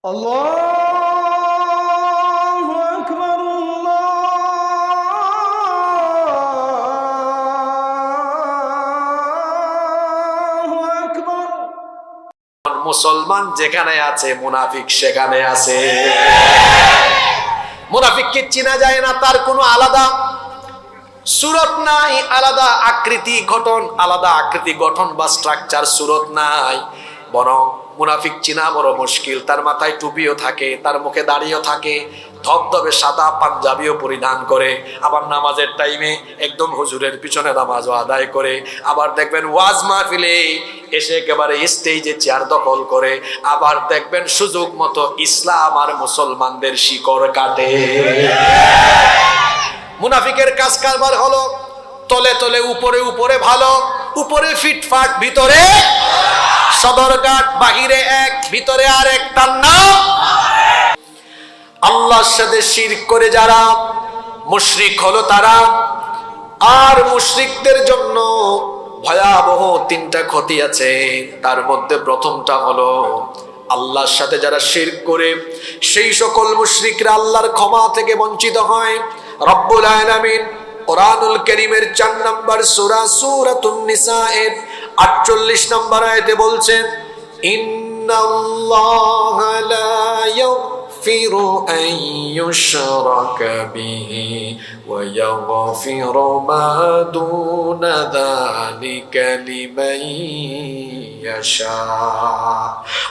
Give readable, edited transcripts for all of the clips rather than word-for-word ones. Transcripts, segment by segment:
আল্লাহু আকবার, আল্লাহু আকবার। মুসলমান যেখানে আছে মুনাফিক সেখানে আছে। মুনাফিককে চেনা যায় না, তার কোনো আলাদা সুরত নাই, আলাদা আকৃতি গঠন, আলাদা আকৃতি গঠন বা স্ট্রাকচার সুরত নাই। বরং মুনাফিক চেনা বড় মুশকিল। তার মাথায় টুপিও থাকে, তার মুখে দাড়িও থাকে, ধবধবে সাদা পাঞ্জাবিও পরিধান করে, আবার নামাজের টাইমে একদম হুজুরের পিছনে নামাজও আদায় করে, আবার দেখবেন ওয়াজ মাহফিলে এসে একেবারে স্টেজে চেয়ার দখল করে, আবার দেখবেন সুযোগ মতো ইসলাম আর মুসলমানদের শিকড় কাটে। মুনাফিকের কাজ কারবার হলো তলে তলে উপরে উপরে ভালো, উপরে ফিটফাট ভিতরে সদরঘাট, বাহিরে এক ভিতরে আরেক, তার নাম আল্লাহর সাথে শিরক করে যারা মুশরিক হলো তারা। আর মুশরিকদের জন্য ভয়াবহ তিনটা ক্ষতি আছে। তার মধ্যে প্রথমটা হলো আল্লাহর সাথে যারা শিরক করে সেই সকল মুশরিকরা আল্লাহর ক্ষমা থেকে বঞ্চিত হয়। রব্বুল আলামিন কোরআনুল কারীমের 4 নম্বর সূরা সূরাতুন নিসা এর 48 নম্বর আয়াতে বলছেন, ইন্নাল্লাহা লা ইয়াগফিরু আন ইউশরাকা বিহি ওয়া ইয়াগফিরু মা দুনা যালিকা লিমান ইয়াশা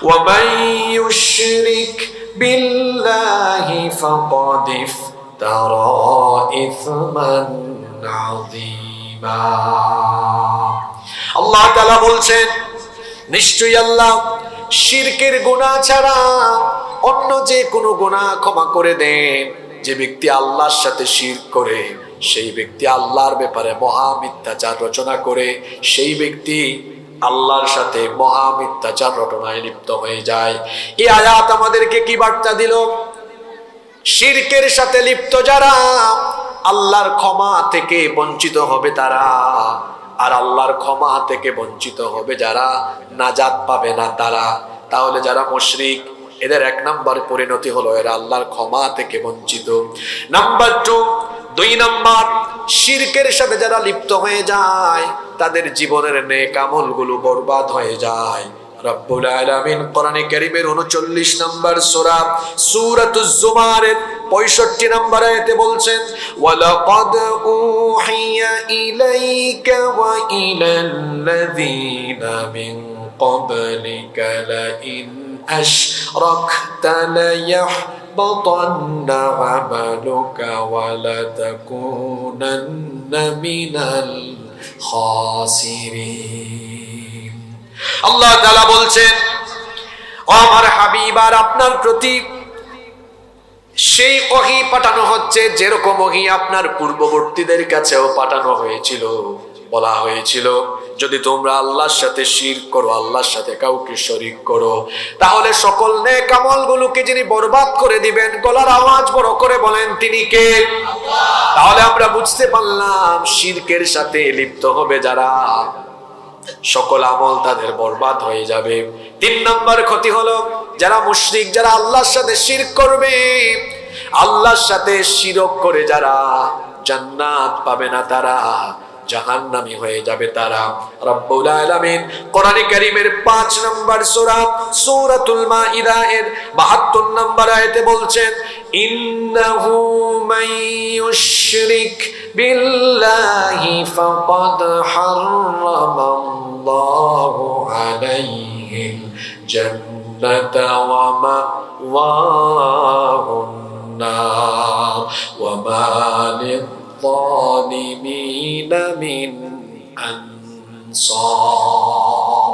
ওয়া মান ইউশরিক বিল্লাহি ফাকাদ ইফতারা ইসমান আযীমা। আল্লাহ তাআলা বলছেন, নিশ্চয়ই আল্লাহ শিরকের গুনাহ ছাড়া অন্য যে কোনো গুনাহ ক্ষমা করে দেন। যে ব্যক্তি আল্লাহর সাথে শিরক করে সেই ব্যক্তি আল্লাহর ব্যাপারে মহা মিথ্যাচার রচনা করে, সেই ব্যক্তি আল্লাহর সাথে মহা মিথ্যাচার রটনায় লিপ্ত হয়ে যায়। এই আয়াত আমাদেরকে কি বার্তা দিল? শিরকের সাথে লিপ্ত যারা আল্লাহর ক্ষমা থেকে বঞ্চিত হবে তারা, আর আল্লাহর ক্ষমা থেকে বঞ্চিত হবে যারা, নাজাত পাবে না তারা। তাহলে যারা মুশরিক এদের 1 নম্বর পরিণতি হলো এরা আল্লাহর ক্ষমা থেকে বঞ্চিত। নাম্বার 2 নম্বর, শিরকের সাথে যারা লিপ্ত হয়ে যায় তাদের জীবনের নেক আমলগুলো বরবাদ হয়ে যায়। রব্বুল আলামিন কোরআনে কারীমের 39 নম্বর সূরা সূরাতুজ জুমারের 65 নম্বর আয়াতে বলছেন, ওয়ালাকাদ উহিয়া ইলাইকা ওয়া ইলাল্লাযীনা মিন ক্বাবলিকা লাইন আশরাকতা লায়াহবাতান্না আমালুকা ওয়া লাতাকুনান্না মিনাল খাসিরিন। আল্লাহ তাআলা বলছেন, ও আমার হাবিব, আর আপনার প্রতি সেই ওহী পাঠানো হচ্ছে যেরকম ওহী আপনার পূর্ববর্তীদের কাছেও পাঠানো হয়েছিল। বলা হয়েছিল, যদি তোমরা আল্লাহর সাথে শিরক করো, আল্লাহর সাথে কাউকে শরীক করো, তাহলে সকল নেক আমলগুলোকে যিনি বরবাদ করে দিবেন, গলার আওয়াজ বড় করে বলেন তিনি কে? আল্লাহ। তাহলে আমরা বুঝতে পারলাম শিরকের সাথে লিপ্ত হবে যারা, সকল আমল তাদের বরবাদ হয়ে যাবে। 3 নম্বর ক্ষতি হলো যারা মুশরিক, যারা আল্লাহর সাথে শিরক করবে, আল্লাহর সাথে শিরক করে যারা জান্নাত পাবে না, তারা জাহান্নামী হয়ে যাবে তারা। রব্বুল আলামিন কোরআনে কারীমের 5 নম্বর সূরা সূরাতুল মাইদা এর 72 নম্বর আয়াতে বলছেন, ইন্নাহু মান ইউশরিক বিল্লাহি ফাকাদ হারামাল্লাহু আলাইহিল জান্নাতা ওয়া মাওয়াহুন নার ওয়া মা লিয-যালিমিনা মিন আনসার।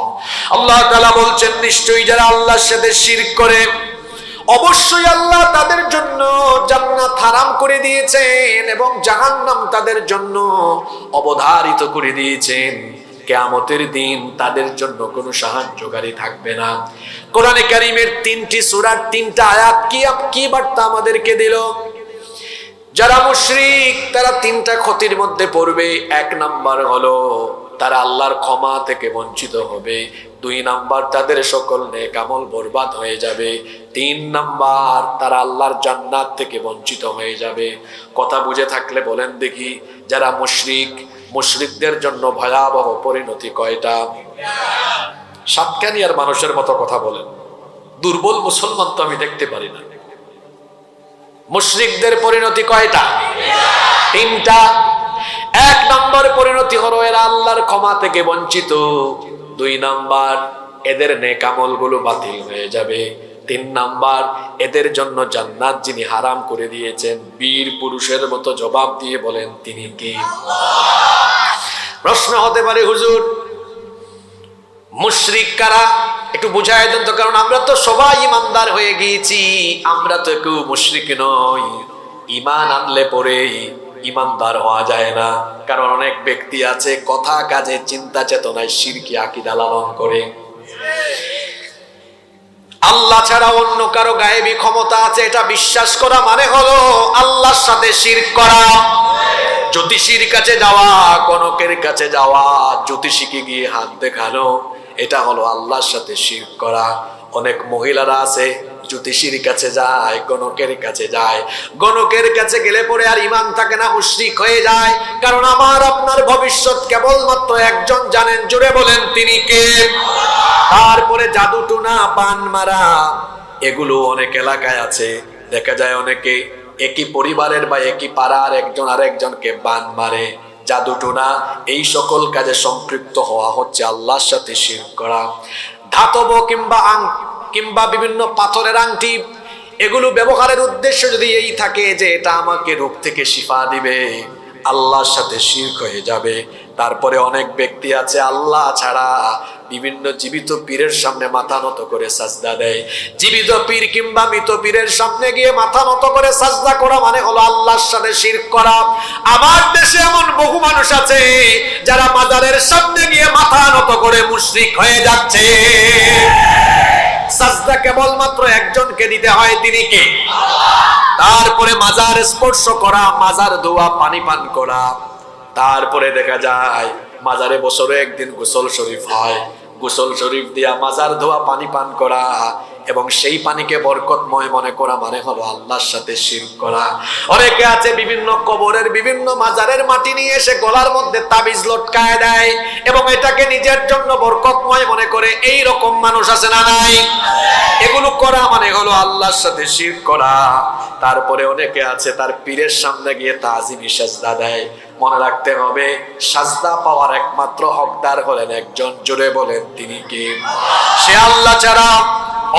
আল্লাহ তাআলা বলছেন, নিশ্চয়ই যারা আল্লাহর সাথে শিরক করে অবশ্যই আল্লাহ তাদের জন্য জান্নাত হারাম করে দিয়েছেন এবং জাহান্নাম তাদের জন্য অবধারিত করে দিয়েছেন। কিয়ামতের দিন তাদের জন্য কোনো সাহায্যকারী থাকবে না। কোরআনে কারীমের 3টি সূরার 3টা আয়াত কি বার্তা আমাদেরকে দিল? যারা মুশরিক তারা 3টা ক্ষতির মধ্যে পড়বে। 1 নম্বর হলো তারা আল্লাহর ক্ষমা থেকে বঞ্চিত হবে। 2 নাম্বার তাদের সকল নেক আমল বরবাদ হয়ে যাবে। 3 নাম্বার তারা আল্লাহর জান্নাত থেকে বঞ্চিত হয়ে যাবে। কথা বুঝে থাকলে বলেন দেখি, যারা মুশরিক, মুশরিকদের জন্য ভয়াবহ পরিণতি কয়টা? সাতকানিয়ার মানুষের মতো কথা বলেন, দুর্বল মুসলমান তো আমি দেখতে পারি না। মুশরিকদের পরিণতি কয়টা? 3টা। 1 নম্বর পরিণতি হলো এরা আল্লাহর ক্ষমা থেকে বঞ্চিত। 2 নাম্বার এদের নেক আমলগুলো বাতিল হয়ে যাবে। 3 নাম্বার এদের জন্য জান্নাত যিনি হারাম করে দিয়েছেন, বীর পুরুষের মতো জবাব দিয়ে বলেন তিনি কে? প্রশ্ন হতে পারে, হুজুর মুশরিক কারা? একটু বুঝায় দেন তো, কারণ আমরা তো সবাই ইমানদার হয়ে গিয়েছি, আমরা তো কেউ মুশরিক নই। ঈমান আনলে পরে ইমানদার হওয়া যায় না, কারণ অনেক ব্যক্তি আছে কথা কাজে চিন্তা চেতনায় শিরকি আকীদা লালন করে। আল্লাহ ছাড়া অন্য কারো গায়েবী ক্ষমতা আছে এটা বিশ্বাস করা মানে হলো আল্লাহর সাথে শিরক করা। জ্যোতিষীর কাছে যাওয়া, গণকের কাছে যাওয়া, জ্যোতিষীকে গিয়ে হাত দেখানো, এটা হলো আল্লাহর সাথে শিরক করা। অনেক মহিলারা আছে জ্যোতিষীর কাছে যায়, গণকের কাছে যায়, গণকের কাছে গেলে পরে আর ঈমান থাকে না, মুশরিক হয়ে যায়। কারণ আমার আপনার ভবিষ্যৎ কেবলমাত্র একজন জানেন, জুড়ে বলেন তিনি কে? তারপরে জাদু টুনা, বান মারা, এগুলো অনেক এলাকায় আছে। দেখা যায় অনেকে একই পরিবারের বা একই পাড়ার একজন আরেকজনকে বান মারে, জাদু টুনা, এই সকল কাজে সম্পৃক্ত হওয়া হচ্ছে আল্লাহর সাথে শিরক করা। ধাতব কিংবা বিভিন্ন পাথরের আংটি, এগুলো ব্যবহারের উদ্দেশ্য যদি এই থাকে যে এটা আমাকে রোগ থেকে শিফা দিবে, আল্লাহর সাথে শিরক হয়ে যাবে। তারপরে অনেক ব্যক্তি আছে আল্লাহ ছাড়া বিভিন্ন জীবিত পীরের সামনে মাথা নত করে সাজদা দেয়। জীবিত পীর কিংবা মৃত পীরের সামনে গিয়ে মাথা নত করে সাজদা করা মানে হলো আল্লাহর সাথে শিরক করা। আমার দেশে এমন বহু মানুষ আছে যারা মাজারের সামনে গিয়ে মাথা নত করে মুশরিক হয়ে যাচ্ছে। সাজদা কেবলমাত্র একজনকে দিতে হয়, তিনি কে? তারপরে মাজার স্পর্শ করা, মাজার ধোয়া, পানি পান করা। তারপরে দেখা যায় মাজারে বছরে একদিন গোসল শরীফ হয়, গোসল শরীফ দিয়া মাজার ধোয়া, পানি পান করা এবং সেই পানিকে বরকতময় মনে করা মানে হলো আল্লাহর সাথে শিরক করা। অনেকে আছে বিভিন্ন কবরের বিভিন্ন মাজারের মাটি নিয়ে এসে গলার মধ্যে তাবিজ লটকায় দেয় এবং এটাকে নিজের জন্য বরকতময় মনে করে। এই রকম মানুষ আছে না নাই? এগুলো করা মানে হলো আল্লাহর সাথে শিরক করা। তারপরে অনেকে আছে তার পীরের সামনে গিয়ে তাজিমি সাজদা দেয়। মনে রাখতে হবে, সাজদা পাওয়ার একমাত্র হকদার হলেন একজন, জোরে বলেন তিনি কে? সে আল্লাহ ছাড়া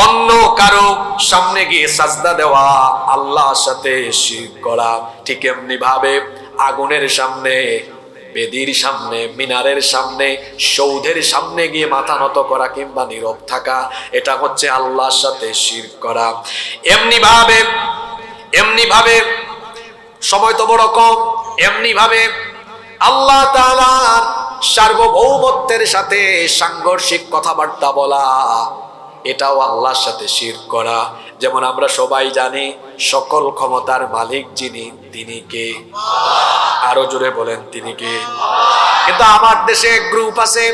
অন্য কারো সামনে গিয়ে সাজদা দেওয়া আল্লাহর সাথে শিরক করা। ঠিক এমনি ভাবে আগুনের সামনে, বেদির সামনে, মিনারের সামনে, সৌধের সামনে গিয়ে মাথা নত করা কিংবা নীরব থাকা, এটা হচ্ছে আল্লাহর সাথে শিরক করা। এমনি ভাবে সময় তো বড় কম, এমনি ভাবে আল্লাহ তাআলার সার্বভৌমত্বের সাথে সাংঘর্ষিক কথাবার্তা বলা, এটাও আল্লাহর সাথে শিরক করা। যেমন আমরা সবাই জানি সকল ক্ষমতার মালিক যিনি, তিনি কে? আরো জোরে বলেন তিনি কে? কিন্তু আমার দেশে গ্রুপ আছে,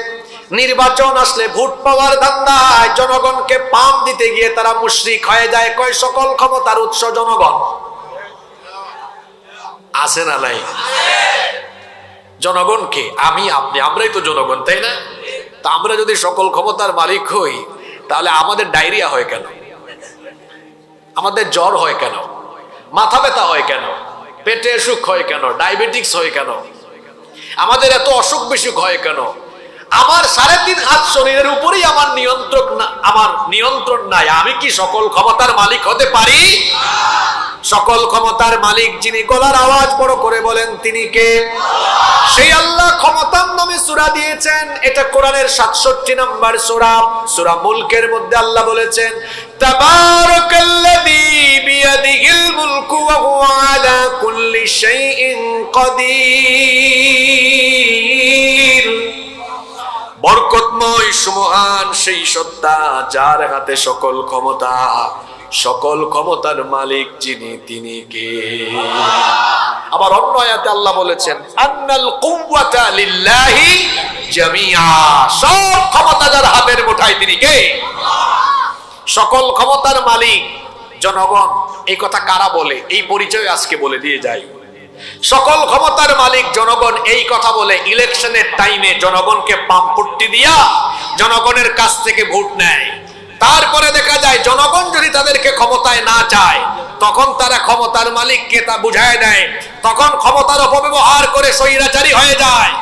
নির্বাচন আসলে ভোট পাওয়ার ধান্দায় জনগণকে পাম দিতে গিয়ে তারা মুশরিক হয়ে যায়। কয় সকল ক্ষমতার উৎস জনগণ। আছে না নাই? জনগণকে আমি আপনি আমরাই তো জনগণ, তাই না? তা আমরা যদি সকল ক্ষমতার মালিক হই, তাহলে আমাদের ডায়রিয়া হয় কেন? আমাদের জ্বর হয় কেন? মাথা ব্যথা হয় কেন? পেটে অসুখ হয় কেন? ডায়াবেটিক্স হয় কেন? আমাদের এত অসুখ বিসুখ হয় কেন? আমার 3.5 হাত শরীরের উপরেই আমার নিয়ন্ত্রণ নাই। আমি কি সকল ক্ষমতার মালিক হতে পারি? সকল ক্ষমতার মালিক যিনি, গলার আওয়াজ বড় করে বলেন তিনি কে? সেই আল্লাহ ক্ষমতার নামে সূরা দিয়েছেন। এটা কোরআনের 67 নম্বর সূরা, সূরা মুলকের মধ্যে আল্লাহ বলেছেন, তাবারাকাল্লাযী বিয়াদিহিল মুলকু ওয়া হুয়া আলা কুল্লি শাইইন কাদির। বরকতময় সুমহান সেই সত্তা যার হাতে সকল ক্ষমতা, সকল ক্ষমতার মালিক যিনি, তিনি কে? আবার অন্য আয়াতে আল্লাহ বলেছেন, আন্নাল কুওয়াতা লিল্লাহি জামিআ, সব ক্ষমতা যার হাতের মুঠায় তিনি কে? সকল ক্ষমতার মালিক জনগণ। এই কথা কারা বলে? এই পরিচয় আজকে বলে দিয়ে যাই। সকল ক্ষমতার মালিক জনগণ এই কথা বলে ইলেকশনের টাইমে জনগণকে পাম্পট্টি দিয়া জনগণের কাছ থেকে ভোট নেয়। তারপরে দেখা যায় জনগণ যদি তাদেরকে ক্ষমতায় না চায় তখন তারা ক্ষমতার মালিককে তা বুঝায় দেয়, তখন ক্ষমতার অপব্যবহার করে স্বৈরাচারী হয়ে যায়।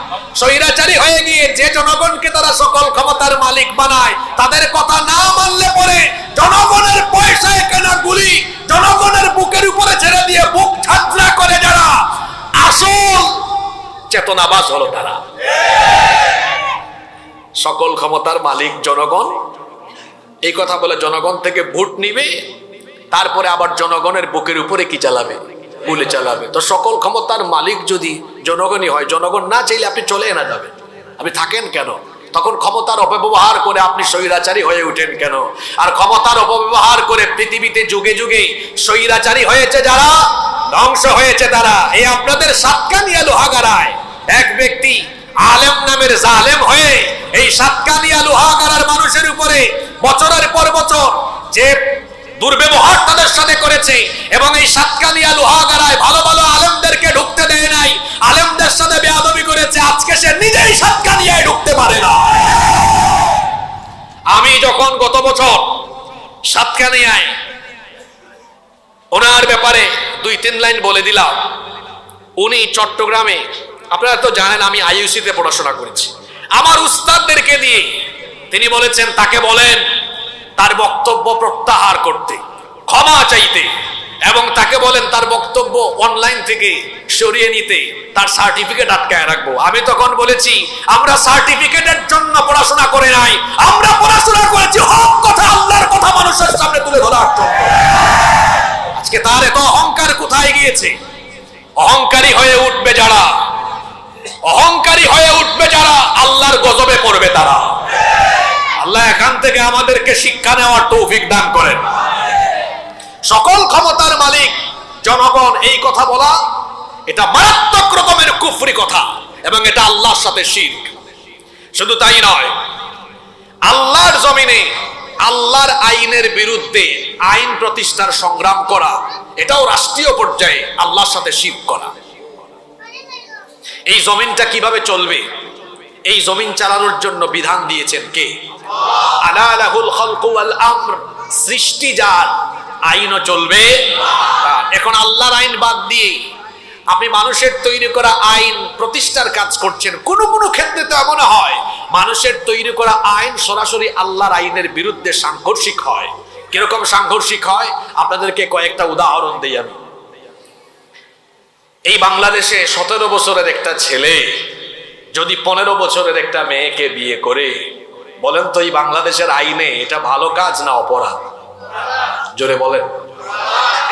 স্বৈরাচারী হয়ে গিয়ে যে জনগণকে তারা সকল ক্ষমতার মালিক বানায় তাদের কথা না মানলে পরে জনগণের পয়সায় কেনা গুলি জনগণের বুকের উপরে ছেড়ে দিয়ে বুক ঝাঁঝরা করে যারা আসল চেতনাবাজ হলো তারা। সকল ক্ষমতার মালিক জনগণ এই কথা বলে জনগণ থেকে ভোট নিবে, তারপরে আবার জনগণের বুকের উপরে কি চালাবে? গুলি চালাবে। তো সকল ক্ষমতার মালিক যদি জনগণই হয়, জনগণ না চাইলে আপনি চলে না যাবেন, আপনি থাকেন কেন? তখন ক্ষমতার অপব্যবহার করে আপনি স্বৈরাচারী হয়ে উঠেন কেন? আর ক্ষমতার অপব্যবহার করে পৃথিবীতে যুগে যুগে স্বৈরাচারী হয়েছে যারা, ধ্বংস হয়েছে তারা। এই আপনাদের সাতকানিয়া লোহাগাড়ায় এক ব্যক্তি আলেম নামের জালেম হয়ে এই সাতকানিয়া লোহাগাড়ার মানুষের উপরে বছরের পর বছর যে দুর্ব্যবহার তাদের সাথে করেছে এবং এই সাতকানিয়া লোহাগাড়ায় ভালো ভালো আলেমদেরকে ঢুকতে দেয় নাই, আলেমদের সাথে বেয়াদবি করেছে, আজকে সে নিজেই সাতকানিয়ায় ঢুকতে পারে না। আমি যখন গত বছর সাতকানিয়ায় ওনার ব্যাপারে 2-3 লাইন বলে দিলাম, উনি চট্টগ্রামে, আপনারা তো জানেন আমি আইইউসিতে পড়াশোনা করেছি, আমার উস্তাদদেরকে দিয়ে তিনি বলেছেন তাকে বলেন তার বক্তব্য প্রত্যাহার করতে, ক্ষমা চাইতে, এবং তাকে বলেন তার বক্তব্য অনলাইন থেকে সরিয়ে নিতে, তার সার্টিফিকেট আটকায় রাখবো। আমি তখন বলেছি আমরা সার্টিফিকেটের জন্য পড়াশোনা করে নাই, আমরা পড়াশোনা করেছি হক কথা, আল্লাহর কথা মানুষের সামনে তুলে ধরার জন্য। আজকে তার এত অহংকার কোথায় গিয়েছে? অহংকারী হয়ে উঠবে যারা, অহংকারী হয়ে উঠবে যারা, আল্লাহর গজবে পড়বে তারা। আল্লাহ এখান থেকে আমাদেরকে শিক্ষা নেওয়ার তৌফিক দান করেন। সকল ক্ষমতার মালিক জনগণ এই কথা বলা এটা মারাত্মক রকমের কুফরি কথা এবং এটা আল্লাহর সাথে শিরক। শুধু তাই নয়, আল্লাহর জমিনে আল্লাহর আইনের বিরুদ্ধে আইন প্রতিষ্ঠার সংগ্রাম করা এটাও রাষ্ট্রীয় পর্যায়ে আল্লাহর সাথে শিরক করা। এই জমিনটা কিভাবে চলবে? এই জমিন চালানোর জন্য বিধান দিয়েছেন কে? আলা লাহুল খালকু ওয়াল আমর, সৃষ্টি যার, আইনও চলবে। এখন আল্লাহর আইন বাদ দিয়ে আপনি মানুষের তৈরি করা আইন প্রতিষ্ঠার কাজ করছেন। কোন কোন ক্ষেত্রে তো এমন হয় মানুষের তৈরি করা আইন সরাসরি আল্লাহর আইনের বিরুদ্ধে সাংঘর্ষিক হয়। কিরকম সাংঘর্ষিক হয়? আপনাদেরকে কয়েকটা উদাহরণ দেই আমি। এই বাংলাদেশে 17 বছরের একটা ছেলে যদি 15 বছরের একটা মেয়েকে বিয়ে করে, বলেন তো এই বাংলাদেশের আইনে এটা ভালো কাজ না অপরাধ? জোরে বলেন।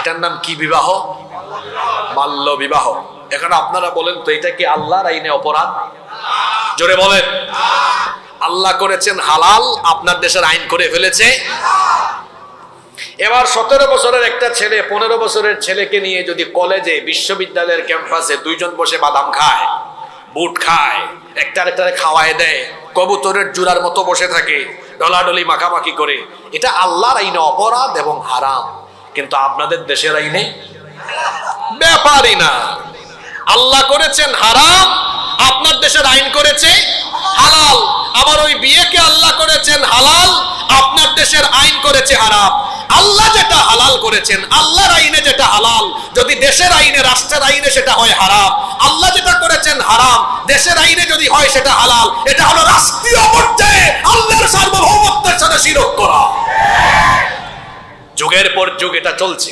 এটার নাম কি বিবাহ? বাল্য বিবাহ। এখন আপনারা বলেন তো এটা কি আল্লাহর আইনে অপরাধ? জোরে বলেন। আল্লাহ করেছেন হালাল, আপনার দেশের আইন করে ফেলেছে। এবার 17 বছরের একটা ছেলে 15 বছরের ছেলেকে নিয়ে যদি কলেজে, বিশ্ববিদ্যালয়ের ক্যাম্পাসে দুইজন বসে বাদাম খায়, বুট খায়, একটা আরেকটারে খাওয়ায় দেয়, কবুতরের জোড়ার মতো বসে থাকে, ডলাডলি মাখামাখি করে, এটা আল্লাহর আইনে অপরাধ এবং হারাম। কিন্তু আপনাদের দেশের আইনে ব্যাপারই না। আল্লাহ করেছেন হারাম, আপনার দেশের আইন করেছে হালাল। আবার ওই বিয়েকে আল্লাহ করেছেন হালাল, আপনার দেশের আইন করেছে হারাম। আল্লাহ যেটা হালাল করেছেন, আল্লাহর আইনে যেটা হালাল, যদি দেশের আইনে, রাষ্ট্রের আইনে সেটা হয় হারাম। আল্লাহ যেটা করেছেন হারাম, দেশের আইনে যদি হয় সেটা হালাল। এটা হলো রাষ্ট্রীয় পর্যায়ে আল্লাহর সার্বভৌমত্বের সাথে শিরক করা। যুগের পর যুগ এটা চলছে।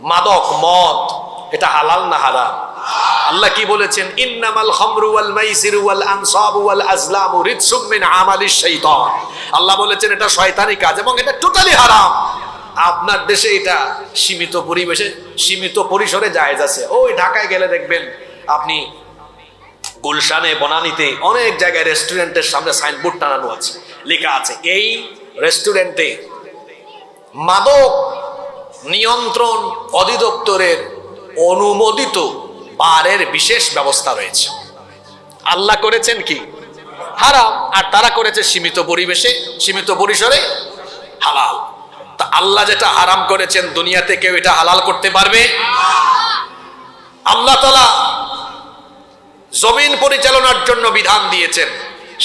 মাদক, মদ, এটা হালাল না হারাম? আল্লাহ কি বলেছেন? ইন্নামাল খামরু ওয়াল মাইসিরু ওয়াল আনসাবু ওয়াল আজলামু রিজসুম মিন আমালিশ শাইতান। আল্লাহ বলেছেন এটা শয়তানি কাজ এবং এটা টোটালি হারাম। আপনার দেশে এটা সীমিত পরিবেশে, সীমিত পরিসরে জায়েজ আছে। ওই ঢাকায় গেলে দেখবেন আপনি গুলশানে, বনানীতে অনেক জায়গায় রেস্টুরেন্টের সামনে সাইনবোর্ড টানানো আছে, লেখা আছে এই রেস্টুরেন্টে মাদক নিয়ন্ত্রণ অধিদপ্তরের অনুমোদিত বারের বিশেষ ব্যবস্থা রয়েছে। আল্লাহ করেছেন কি? হারাম, আর তারা করেছে সীমিত পরিবেশে, সীমিত পরিসরে হালাল। তা আল্লাহ যেটা হারাম করেছেন দুনিয়াতে কেউ এটা হালাল করতে পারবে? আল্লাহ তাআলা জমিন পরিচালনার জন্য বিধান দিয়েছেন,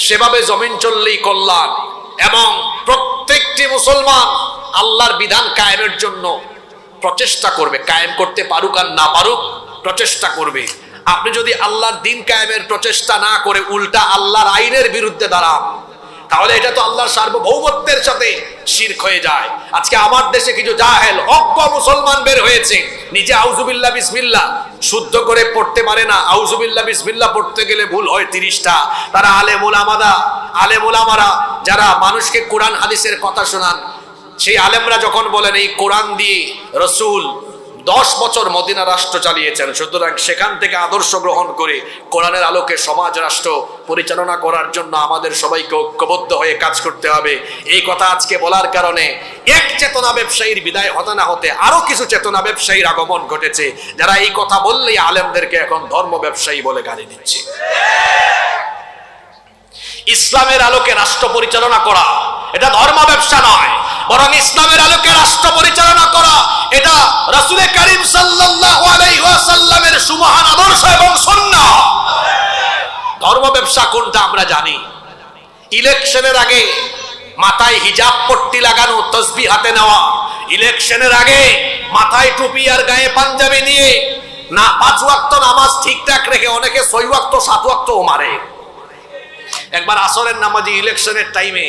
সেভাবে জমিন চললেই কল্যাণ, এবং প্রত্যেকটি মুসলমান আল্লাহর বিধান কায়েমের জন্য প্রচেষ্টা করবে, কায়েম করতে পারুক আর না পারুক প্রচেষ্টা করবে। আপনি যদি আল্লাহর দিন কায়েমের প্রচেষ্টা না করে উল্টা আল্লাহর আইনের বিরুদ্ধে দাঁড়ান, তাহলে এটা তো আল্লাহর সার্বভৌমত্বের সাথে শিরক হয়ে যায়। আজকে আমার দেশে কিছু জাহেল অজ্ঞ মুসলমান বের হয়েছে, নিজে আউযুবিল্লাহ বিসমিল্লাহ শুদ্ধ করে পড়তে পারে না, আউযুবিল্লাহ বিসমিল্লাহ পড়তে গেলে ভুল হয় 30টা। তারা আলেম উলামারা যারা মানুষকে কোরআন হাদিসের কথা শোনান, সেই আলেমরা যখন বলেন এই কোরআন দিয়ে রাসূল 10 বছর মদিনা রাষ্ট্র চালিয়েছেন, সুতরাং সেখান থেকে আদর্শ গ্রহণ করে কোরআনের আলোকে সমাজ রাষ্ট্র পরিচালনা করার জন্য আমাদের সবাইকে ঐক্যবদ্ধ হয়ে কাজ করতে হবে। এই কথা আজকে বলার কারণে এক চেতনা ব্যবসায়ীর বিদায় হতে না হতে আরো কিছু চেতনা ব্যবসায়ীর আগমন ঘটেছে, যারা এই কথা বললেই আলেমদেরকে এখন ধর্ম ব্যবসায়ী বলে গালি দিচ্ছে। ইসলামের আলোকে রাষ্ট্র পরিচালনা করা এটা ধর্ম ব্যবসা নয়, বরং ইসলামের আলোকে রাষ্ট্র পরিচালনা করা এটা রাসূল করিম সাল্লাল্লাহু আলাইহি ওয়াসাল্লামের সুমহান আদর্শ এবং সুন্নাহ। ধর্ম ব্যবসা কোনটা আমরা জানি। ইলেকশনের আগে মাথায় হিজাব পট্টি লাগানো, তাসবিহ হাতে নেওয়া, ইলেকশনের আগে মাথায় টুপি আর গায়ে পাঞ্জাবি নিয়ে না 5 ওয়াক্ত নামাজ ঠিকঠাক রেখে অনেকে 6 ওয়াক্ত 7 ওয়াক্তও মারে। একবার আসরের নামাজি ইলেকশনের টাইমে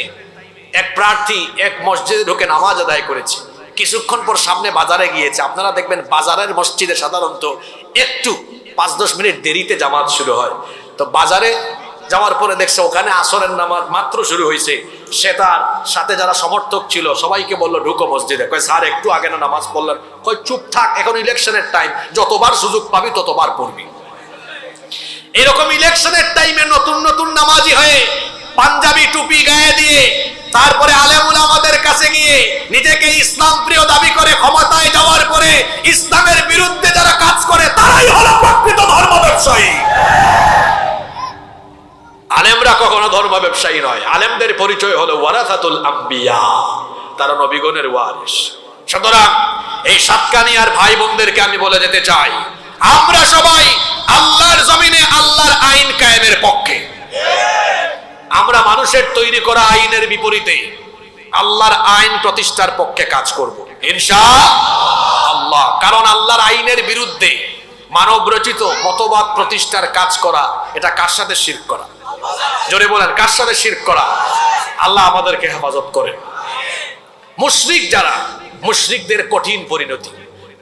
এক প্রার্থী এক মসজিদে ঢুকে নামাজ আদায় করেছে, কিছুক্ষণ পর সামনে বাজারে গিয়েছে। আপনারা দেখবেন বাজারের মসজিদে সাধারণত একটু 5-10 মিনিট দেরিতে জামাত শুরু হয়, তো বাজারে যাওয়ার পরে দেখছে ওখানে আসরের নামাজ মাত্র শুরু হয়েছে। সে তার সাথে যারা সমর্থক ছিল সবাইকে বলল ঢুকো মসজিদে। কয় স্যার একটু আগে না নামাজ পড়লেন? কয় চুপ থাক, এখন ইলেকশনের টাইম, যতবার সুযোগ পাবি ততবার পড়বি। এরকম ইলেকশনের টাইমে নতুন নতুন নামাজি হয়ে পাঞ্জাবি টুপি গায়ে দিয়ে তারপরে আলেম উলামাদের কাছে গিয়ে নিজেকে ইসলাম প্রিয় দাবি করে ক্ষমতায় যাওয়ার পরে ইসলামের বিরুদ্ধে যারা কাজ করে তারাই হলো প্রকৃত ধর্ম ব্যবসায়ী। আলেমরা কখনো ধর্ম ব্যবসায়ী নয়। আলেমদের পরিচয় হলো ওয়ারাসাতুল আম্বিয়া, তারা নবীগণের ওয়ারিস। সুতরাং এই সাতকানিয়ার ভাই বোনদেরকে আমি বলে যেতে চাই, আমরা সবাই আল্লাহর জমিনে আল্লাহর আইন কায়েমের পক্ষে। আমরা মানুষের তৈরি করা আইনের বিপরীতে আল্লাহর আইন প্রতিষ্ঠার পক্ষে কাজ করব ইনশাআল্লাহ। কারণ আল্লাহর আইনের বিরুদ্ধে মানব রচিত মতবাদ প্রতিষ্ঠার কাজ করা এটা কার সাথে শিরক করা? জোরে বলেন, কার সাথে শিরক করা? আল্লাহ আমাদেরকে হেফাজত করেন। মুশরিক যারা, মুশরিকদের কঠিন পরিণতি,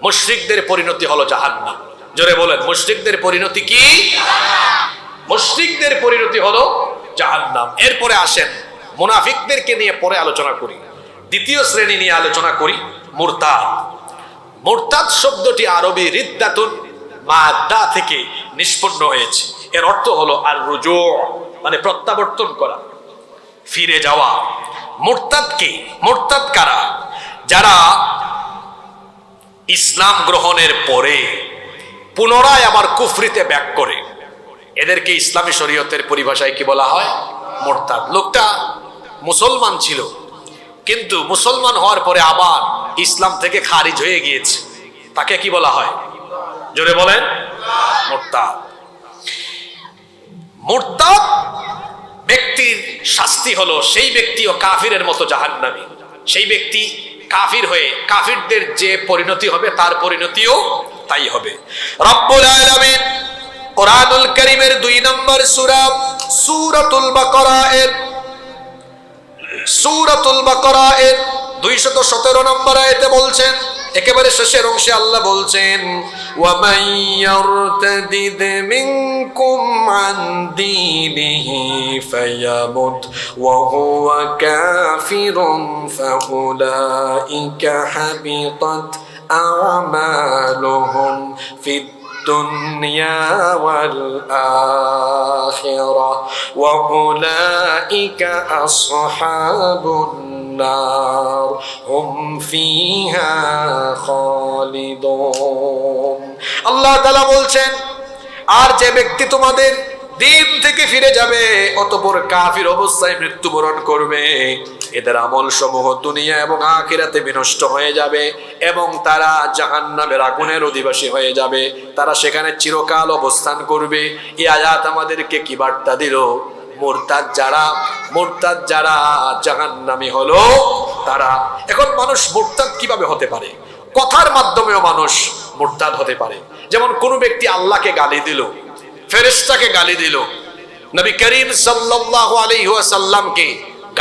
মুশরিকদের পরিণতি হলো জাহান্নাম। জোরে বলেন, মুশরিকদের পরিণতি কি? মুশরিকদের পরিণতি হলো জাহান্নাম। এরপরে আসেন মুনাফিকদেরকে নিয়ে পরে আলোচনা করি। দ্বিতীয় শ্রেণী নিয়ে আলোচনা করি মুরতাদ। মুরতাদ শব্দটি আরবি রিদ্দাতুন মাদ্দা থেকে নিষ্পন্ন হয়েছে। এর অর্থ হলো আর রুজু, মানে প্রত্যাবর্তন করা, ফিরে যাওয়া। মুরতাদ কি? মুরতাদ কারা? যারা ইসলাম গ্রহণের পরে পুনরায় আবার কুফরিতে ব্যাক করে, এদেরকে ইসলামী শরীয়তের পরিভাষায় কি বলা হয়? মুরতাদ। লোকটা মুসলমান ছিল, কিন্তু মুসলমান হওয়ার পরে আবার ইসলাম থেকে খারিজ হয়ে গিয়েছে, তাকে কি বলা হয়? জোরে বলেন, মুরতাদ। মুরতাদ ব্যক্তির শাস্তি হলো সেই ব্যক্তিও কাফিরের মতো জাহান্নামী। সেই ব্যক্তি কাফির হয়ে কাফিরদের যে পরিণতি হবে তার পরিণতিও তাই হবে। রব্বুল আলামিন কোরআনুল কারীমের 2 নম্বর সূরা সূরাতুল বাকারা এর 217 নম্বর আয়াতে বলছেন, একেবারে শেষের অংশে আল্লাহ বলছেন, ওয়া মান ইয়ারতাদিদ মিনকুম আন দীনিহি ফায়ামুত ওয়া হুয়া কাফিরুন ফাউলাইকা হাবিতাত আমালুহুম ফিদ الدنيا والآخرة وأولئك أصحاب النار هم فيها خالدون। আল্লাহ তাআলা বলছেন, আর যে ব্যক্তি তোমাদের দিন থেকে ফিরে যাবে, অতঃপর কাফির অবস্থায় মৃত্যুবরণ করবে। এদের আমল সমূহ দুনিয়া এবং আখিরাতে বিনষ্ট হয়ে যাবে এবং তারা জাহান্নামের আগুনের অধিবাসী হয়ে যাবে। তারা সেখানে চিরকাল অবস্থান করবে। এই আয়াত আমাদেরকে কি বার্তা দিল? মুরতাদ যারা জাহান্নামী হলো তারা। এখন মানুষ মুরতাদ কিভাবে হতে পারে? কথার মাধ্যমেও মানুষ মুরতাদ হতে পারে। যেমন কোন ব্যক্তি আল্লাহকে গালি দিল, ফেরেশতাকে গালি দিল, নবী করিম সাল্লাল্লাহু আলাইহি ওয়াসাল্লামকে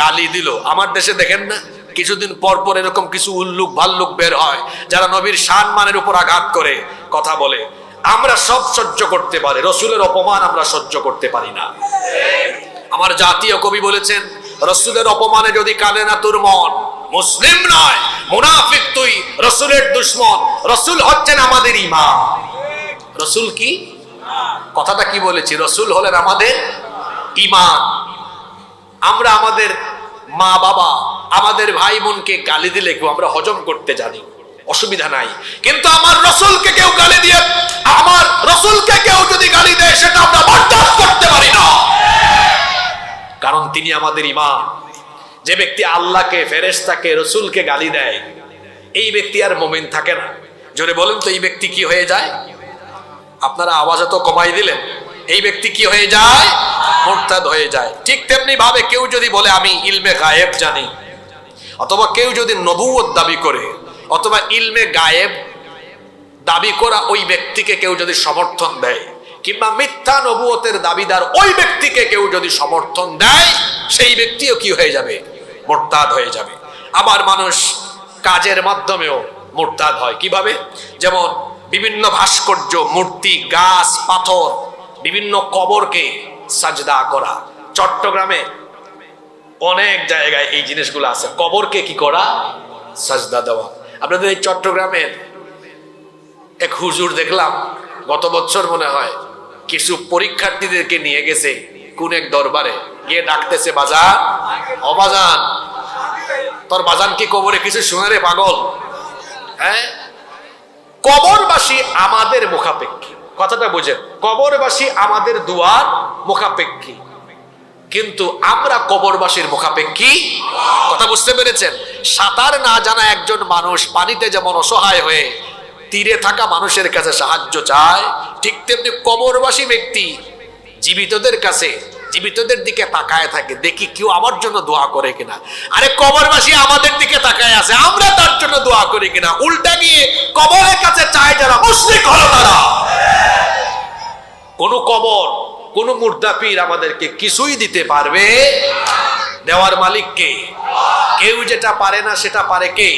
গালি দিল। আমার দেশে দেখেন না, কিছুদিন পর পর এরকম কিছু উল্লুক ভাল্লুক বের হয় যারা নবীর সম্মানের উপর আঘাত করে কথা বলে। আমরা সব সহ্য করতে পারি, রাসূলের অপমান আমরা সহ্য করতে পারি না। আমার জাতীয় কবি বলেছেন, রাসূলের অপমানে যদি কাঁদে না তোর মন, মুসলিম নয়, মুনাফিক তুই, রাসূলের দুশমন। রাসূল হচ্ছেন আমাদের ইমাম। রাসূল কি? কথাটা কি বলেছি? রাসূল হলেন আমাদের ইমান। আমরা আমাদের মা বাবা, আমাদের ভাই বোনকে গালি দিলে কেউ আমরা হজম করতে জানি, অসুবিধা নাই। কিন্তু আমার রাসূলকে কেউ গালি দিয়ে, আমার রাসূলকে কেউ যদি গালি দেয় সেটা আমরা বরদাস্ত করতে পারি না, কারণ তিনি আমাদের ইমাম। যে ব্যক্তি আল্লাহকে, ফেরেশতাকে, রাসূলকে গালি দেয়, এই ব্যক্তি আর মুমিন থাকে না। জোরে বলেন তো, এই ব্যক্তি কি হয়ে যায়? আপনারা আওয়াজ তো কমাই দিলেন। এই ব্যক্তি কি হয়ে যায়? মুরতাদ হয়ে যায়। ঠিক তেমনি ভাবে কেউ যদি বলে আমি ইলমে গায়েব জানি, অথবা কেউ যদি নবুয়ত দাবি করে, অথবা ইলমে গায়েব দাবি করা ওই ব্যক্তিকে কেউ যদি সমর্থন দেয়, কিংবা মিথ্যা নবুয়তের দাবিদার ওই ব্যক্তিকে কেউ যদি সমর্থন দেয়, সেই ব্যক্তিও কি হয়ে যাবে? মুরতাদ হয়ে যাবে। আবার মানুষ কাজের মাধ্যমেও মুরতাদ হয়। কিভাবে? যেমন বিভিন্ন ভাস্কর্য, মূর্তি, গাছ, পাথর, বিভিন্ন কবরকে সাজদা করা। চট্টগ্রামে অনেক জায়গায় এই জিনিসগুলো আছে, কবরকে কি করা? সাজদা দেওয়া। আপনাদের এই চট্টগ্রামের এক হুজুর দেখলাম গত বছর মনে হয় কিছু পরীক্ষার্থীদেরকে নিয়ে গেছে কোন এক দরবারে, গিয়ে ডাকতেছে, বাজান, ও বাজান, তোর বাজান কি কবরে কিছু শুনে রে পাগল? হ্যাঁ, কবরবাসী আমাদের মুখাপেক্ষী, কথাটা বুঝেন। কবরবাসী আমাদের দুয়ার মুখাপেক্ষী, কিন্তু আমরা কবরবাসীর মুখাপেক্ষী। কথা বুঝতে পেরেছেন? সাঁতার না জানা একজন মানুষ পানিতে যেমন অসহায় হয়ে তীরে থাকা মানুষের কাছে সাহায্য চায়, ঠিক তেমনি কবরবাসী ব্যক্তি জীবিতদের কাছে, জীবিতদের দিকে তাকায় থাকে, দেখি কেউ আমার জন্য দোয়া করে কিনা। আরে কবরবাসী আমাদের দিকে তাকায় আছে, আমরা তার জন্য দোয়া করি কিনা। উল্টা গিয়ে কবরের কাছে চায় যারা মুশরিক হলো তারা। কোন কবর, কোন মুর্দা পীর আমাদেরকে কিছুই দিতে পারবে? দেওয়ার মালিক কে? কেউ যেটা পারে না সেটা পারে কে?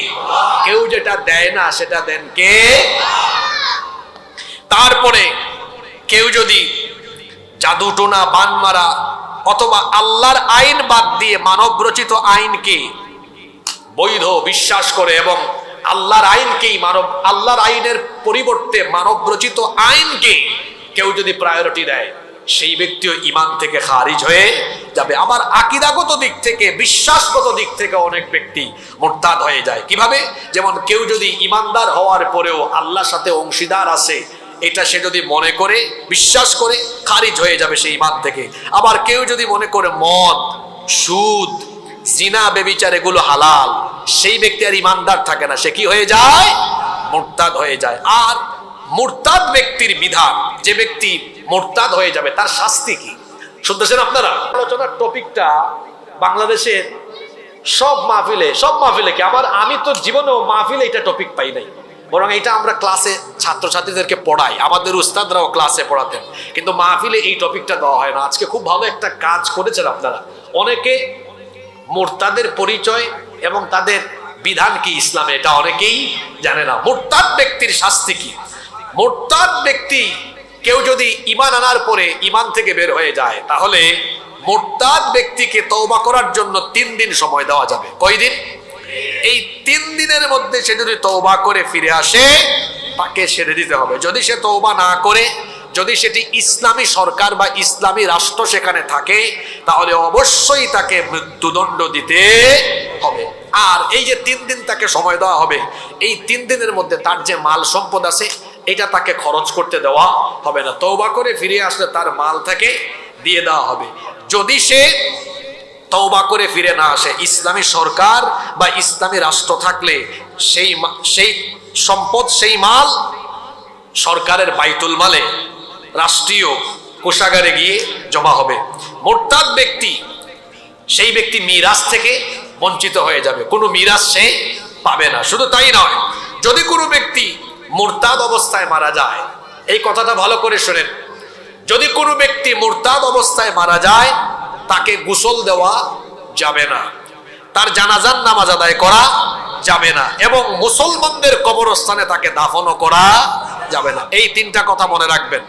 কেউ যেটা দেয় না সেটা দেন কে? তারপরে কেউ যদি জাদু টোনা, বান মারা, অথবা আল্লাহর আইন বাদ দিয়ে মানব রচিত আইনকে বৈধ বিশ্বাস করে এবং আল্লাহর আইনকেই আল্লাহর আইনের পরিবর্তে মানব রচিত আইনকে কেউ যদি প্রায়োরিটি দেয়, সেই ব্যক্তিও ঈমান থেকে খারিজ হয়ে যাবে। আবার আকীদাগত দিক থেকে, বিশ্বাসগত দিক থেকে অনেক ব্যক্তি মুরতাদ হয়ে যায়। কিভাবে? যেমন কেউ যদি ঈমানদার হওয়ার পরেও আল্লাহর সাথে অংশীদার আছে, এটা সে যদি মনে করে, বিশ্বাস করে, খারিজ হয়ে যাবে সেই ঈমান থেকে। আবার কেউ যদি মনে করে মদ, সুদ, জিনা, ব্যভিচার এগুলো হালাল, সেই ব্যক্তি আর ঈমানদার থাকে না, সে কি হয়ে যায়? মুরতাদ হয়ে যায়। আর মুরতাদ ব্যক্তির বিধান, যে ব্যক্তি মুরতাদ হয়ে যাবে তার শাস্তি কি শুনতেছেন আপনারা? আলোচনার টপিকটা বাংলাদেশের সব মাহফিলে কি আমি তো জীবনেও মাহফিলে এটা টপিক পাই নাই, বরং এটা আমরা ক্লাসে ছাত্রছাত্রীদেরকে পড়াই, আমাদের উস্তাদরাও ক্লাসে পড়াতেন, কিন্তু মাহফিলে এই টপিকটা দেওয়া হয় না। আজকে খুব ভালো একটা কাজ করেছেন আপনারা। অনেকে মুরতাদের পরিচয় এবং তাদের বিধান কি ইসলামে, এটা অনেকেই জানে না। মুরতাদ ব্যক্তির শাস্তি কি? মুরতাদ ব্যক্তি কেউ যদি ঈমান আনার পরে ঈমান থেকে বের হয়ে যায়, তাহলে মুরতাদ ব্যক্তিকে তওবা করার জন্য 3 দিন সময় দেওয়া যাবে। কয় দিন? এই 3 দিনের মধ্যে সে যদি তওবা করে ফিরে আসে, তাকে ছেড়ে দিতে হবে। যদি সে তওবা না করে, যদি সেটি ইসলামী সরকার বা ইসলামী রাষ্ট্র সেখানে থাকে, তাহলে অবশ্যই তাকে মৃত্যুদণ্ড দিতে হবে। আর এই যে 3 দিন তাকে সময় দেওয়া হবে, এই 3 দিনের মধ্যে তার যে মাল সম্পদ আছে এটা তাকে খরচ করতে দেওয়া হবে না। তওবা করে ফিরে আসলে তার মাল থেকে দিয়ে দেওয়া হবে। যদি সে তওবা করে ফিরে না আসে, ইসলামী সরকার বা ইসলামী রাষ্ট্র থাকলে সেই সম্পদ, সেই মাল সরকারের বাইতুল মালে, রাষ্ট্রীয় কোষাগারে গিয়ে জমা হবে। মুরতাদ ব্যক্তি, সেই ব্যক্তি মিরাস থেকে বঞ্চিত হয়ে যাবে, কোনো মিরাস সে পাবে না। শুধু তাই নয়, যদি কোনো ব্যক্তি মুরতাদ অবস্থায় মারা যায়, এই কথাটা ভালো করে শোনেন, যদি কোনো ব্যক্তি মুরতাদ অবস্থায় মারা যায়, তাকে গোসল দেওয়া যাবে না, তার জানাজার নামাজ আদায় করা যাবে না, এবং মুসলমানদের কবরস্থানে তাকে দাফনও করা যাবে না। এই তিনটা কথা মনে রাখবেন।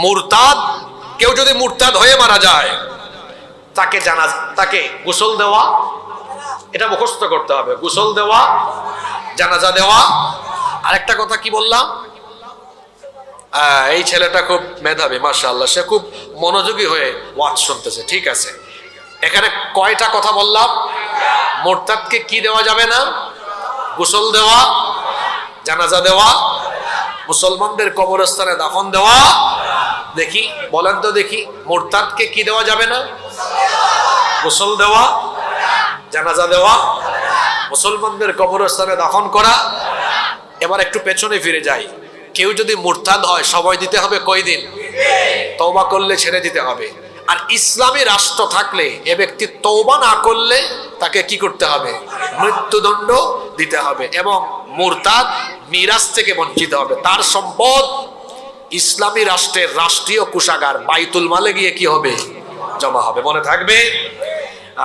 মুরতাদ, কেউ যদি মুরতাদ হয়ে মারা যায়, তাকে গোসল দেওয়া, এটা মুখস্থ করতে হবে, গোসল দেওয়া, জানাজা দেওয়া। আরেকটা কথা কি বললাম? এই ছেলেটা খুব মেধাবী, মাশাআল্লাহ, সে খুব মনোযোগী হয়ে ওয়াজ শুনতেছে। ঠিক আছে, এখানে কয়টা কথা বললাম? মুরতাদকে কি দেওয়া যাবে না? গোসল দেওয়া, জানাজা দেওয়া, মুসলমানদের কবরস্থানে দাফন দেওয়া। দেখি, বলেন তো দেখি, মুরতাদকে কি দেওয়া যাবে না? গোসল দেওয়া, জানাজা দেওয়া, মুসলমানদের কবরস্থানে দাফন করা। এবার একটু পেছনে ফিরে যাই। কেউ যদি মুরতাদ হয়, সময় দিতে হবে কয়দিন? তওবা করলে ছেড়ে দিতে হবে। আর ইসলামী রাষ্ট্র থাকলে এ ব্যক্তি তওবা না করলে তাকে কি করতে হবে? মৃত্যুদণ্ড দিতে হবে, এবং মুরতাদ মিরাস থেকে বঞ্চিত হবে। তার সম্পদ ইসলামী রাষ্ট্রের রাষ্ট্রীয় কোষাগার বাইতুল মালে গিয়ে কি হবে? জমা হবে। মনে থাকবে?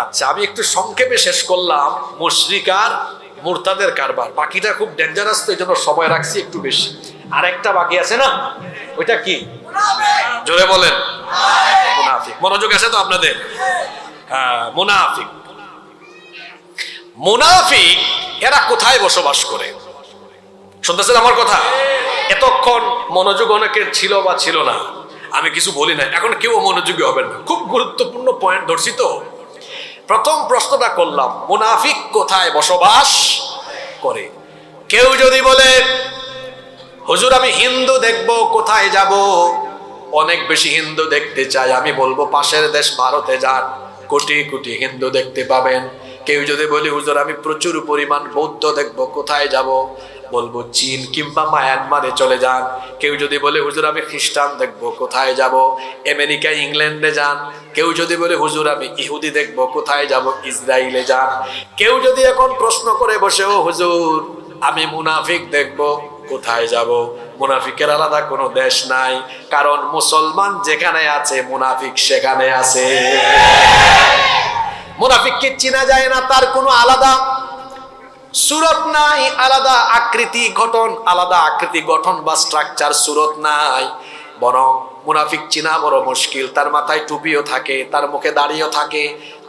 আচ্ছা, আমি একটু সংক্ষেপে শেষ করলাম মুশরিকার মুরতাদের কারবার। বাকিটা খুব ডেঞ্জারাস, তো এই জন্য সময় রাখছি একটু বেশি। আর একটা বাকি আছে না, ওইটা কি? জোরে বলেন। মুনাফিক। মনোযোগ আছে তো আপনাদের? হ্যাঁ, মুনাফিক। মুনাফিক এরা কোথায় বসবাস করে? শুনতেছেন আমার কথা? এতক্ষণ মনোযোগ অনেকের ছিল বা ছিল না, আমি কিছু বলি না, এখন কেউ মনোযোগী হবেন না। খুব গুরুত্বপূর্ণ পয়েন্ট ধরছি তো। প্রথম প্রশ্নটা করলাম, মুনাফিক কোথায় বসবাস করে? কেউ যদি বলে হুজুর আমি হিন্দু দেখবো, কোথায় যাব? অনেক বেশি হিন্দু দেখতে চাই, আমি বলবো পাশের দেশ ভারতে যান, কোটি কোটি হিন্দু দেখতে পাবেন। কেউ যদি বলি হুজুর আমি প্রচুর পরিমাণ বৌদ্ধ দেখবো, কোথায় যাব? বলবো চীন কিংবা মায়ানমারে চলে যান। কেউ যদি বলে হুজুর আমি খ্রিস্টান দেখবো, কোথায় যাব? আমেরিকা, ইংল্যান্ডে যান। কেউ যদি বলে হুজুর আমি ইহুদি দেখবো, কোথায় যাব? ইসরায়েলে যান। কেউ যদি এখন প্রশ্ন করে বসে, ও হুজুর আমি মুনাফিক দেখবো, কোথায় যাব? মুনাফিকের আলাদা কোনো দেশ নাই, কারণ মুসলমান যেখানে আছে মুনাফিক সেখানে আছে। মুনাফিককে চেনা যায় না, তার কোনো আলাদা সুরত নাই, আলাদা আকৃতি গঠন, আলাদা আকৃতি গঠন বা স্ট্রাকচার সুরত নাই। বরং মুনাফিক চেনা বড় মুশকিল। তার মাথায় টুপিও থাকে, তার মুখে দাড়িও থাকে,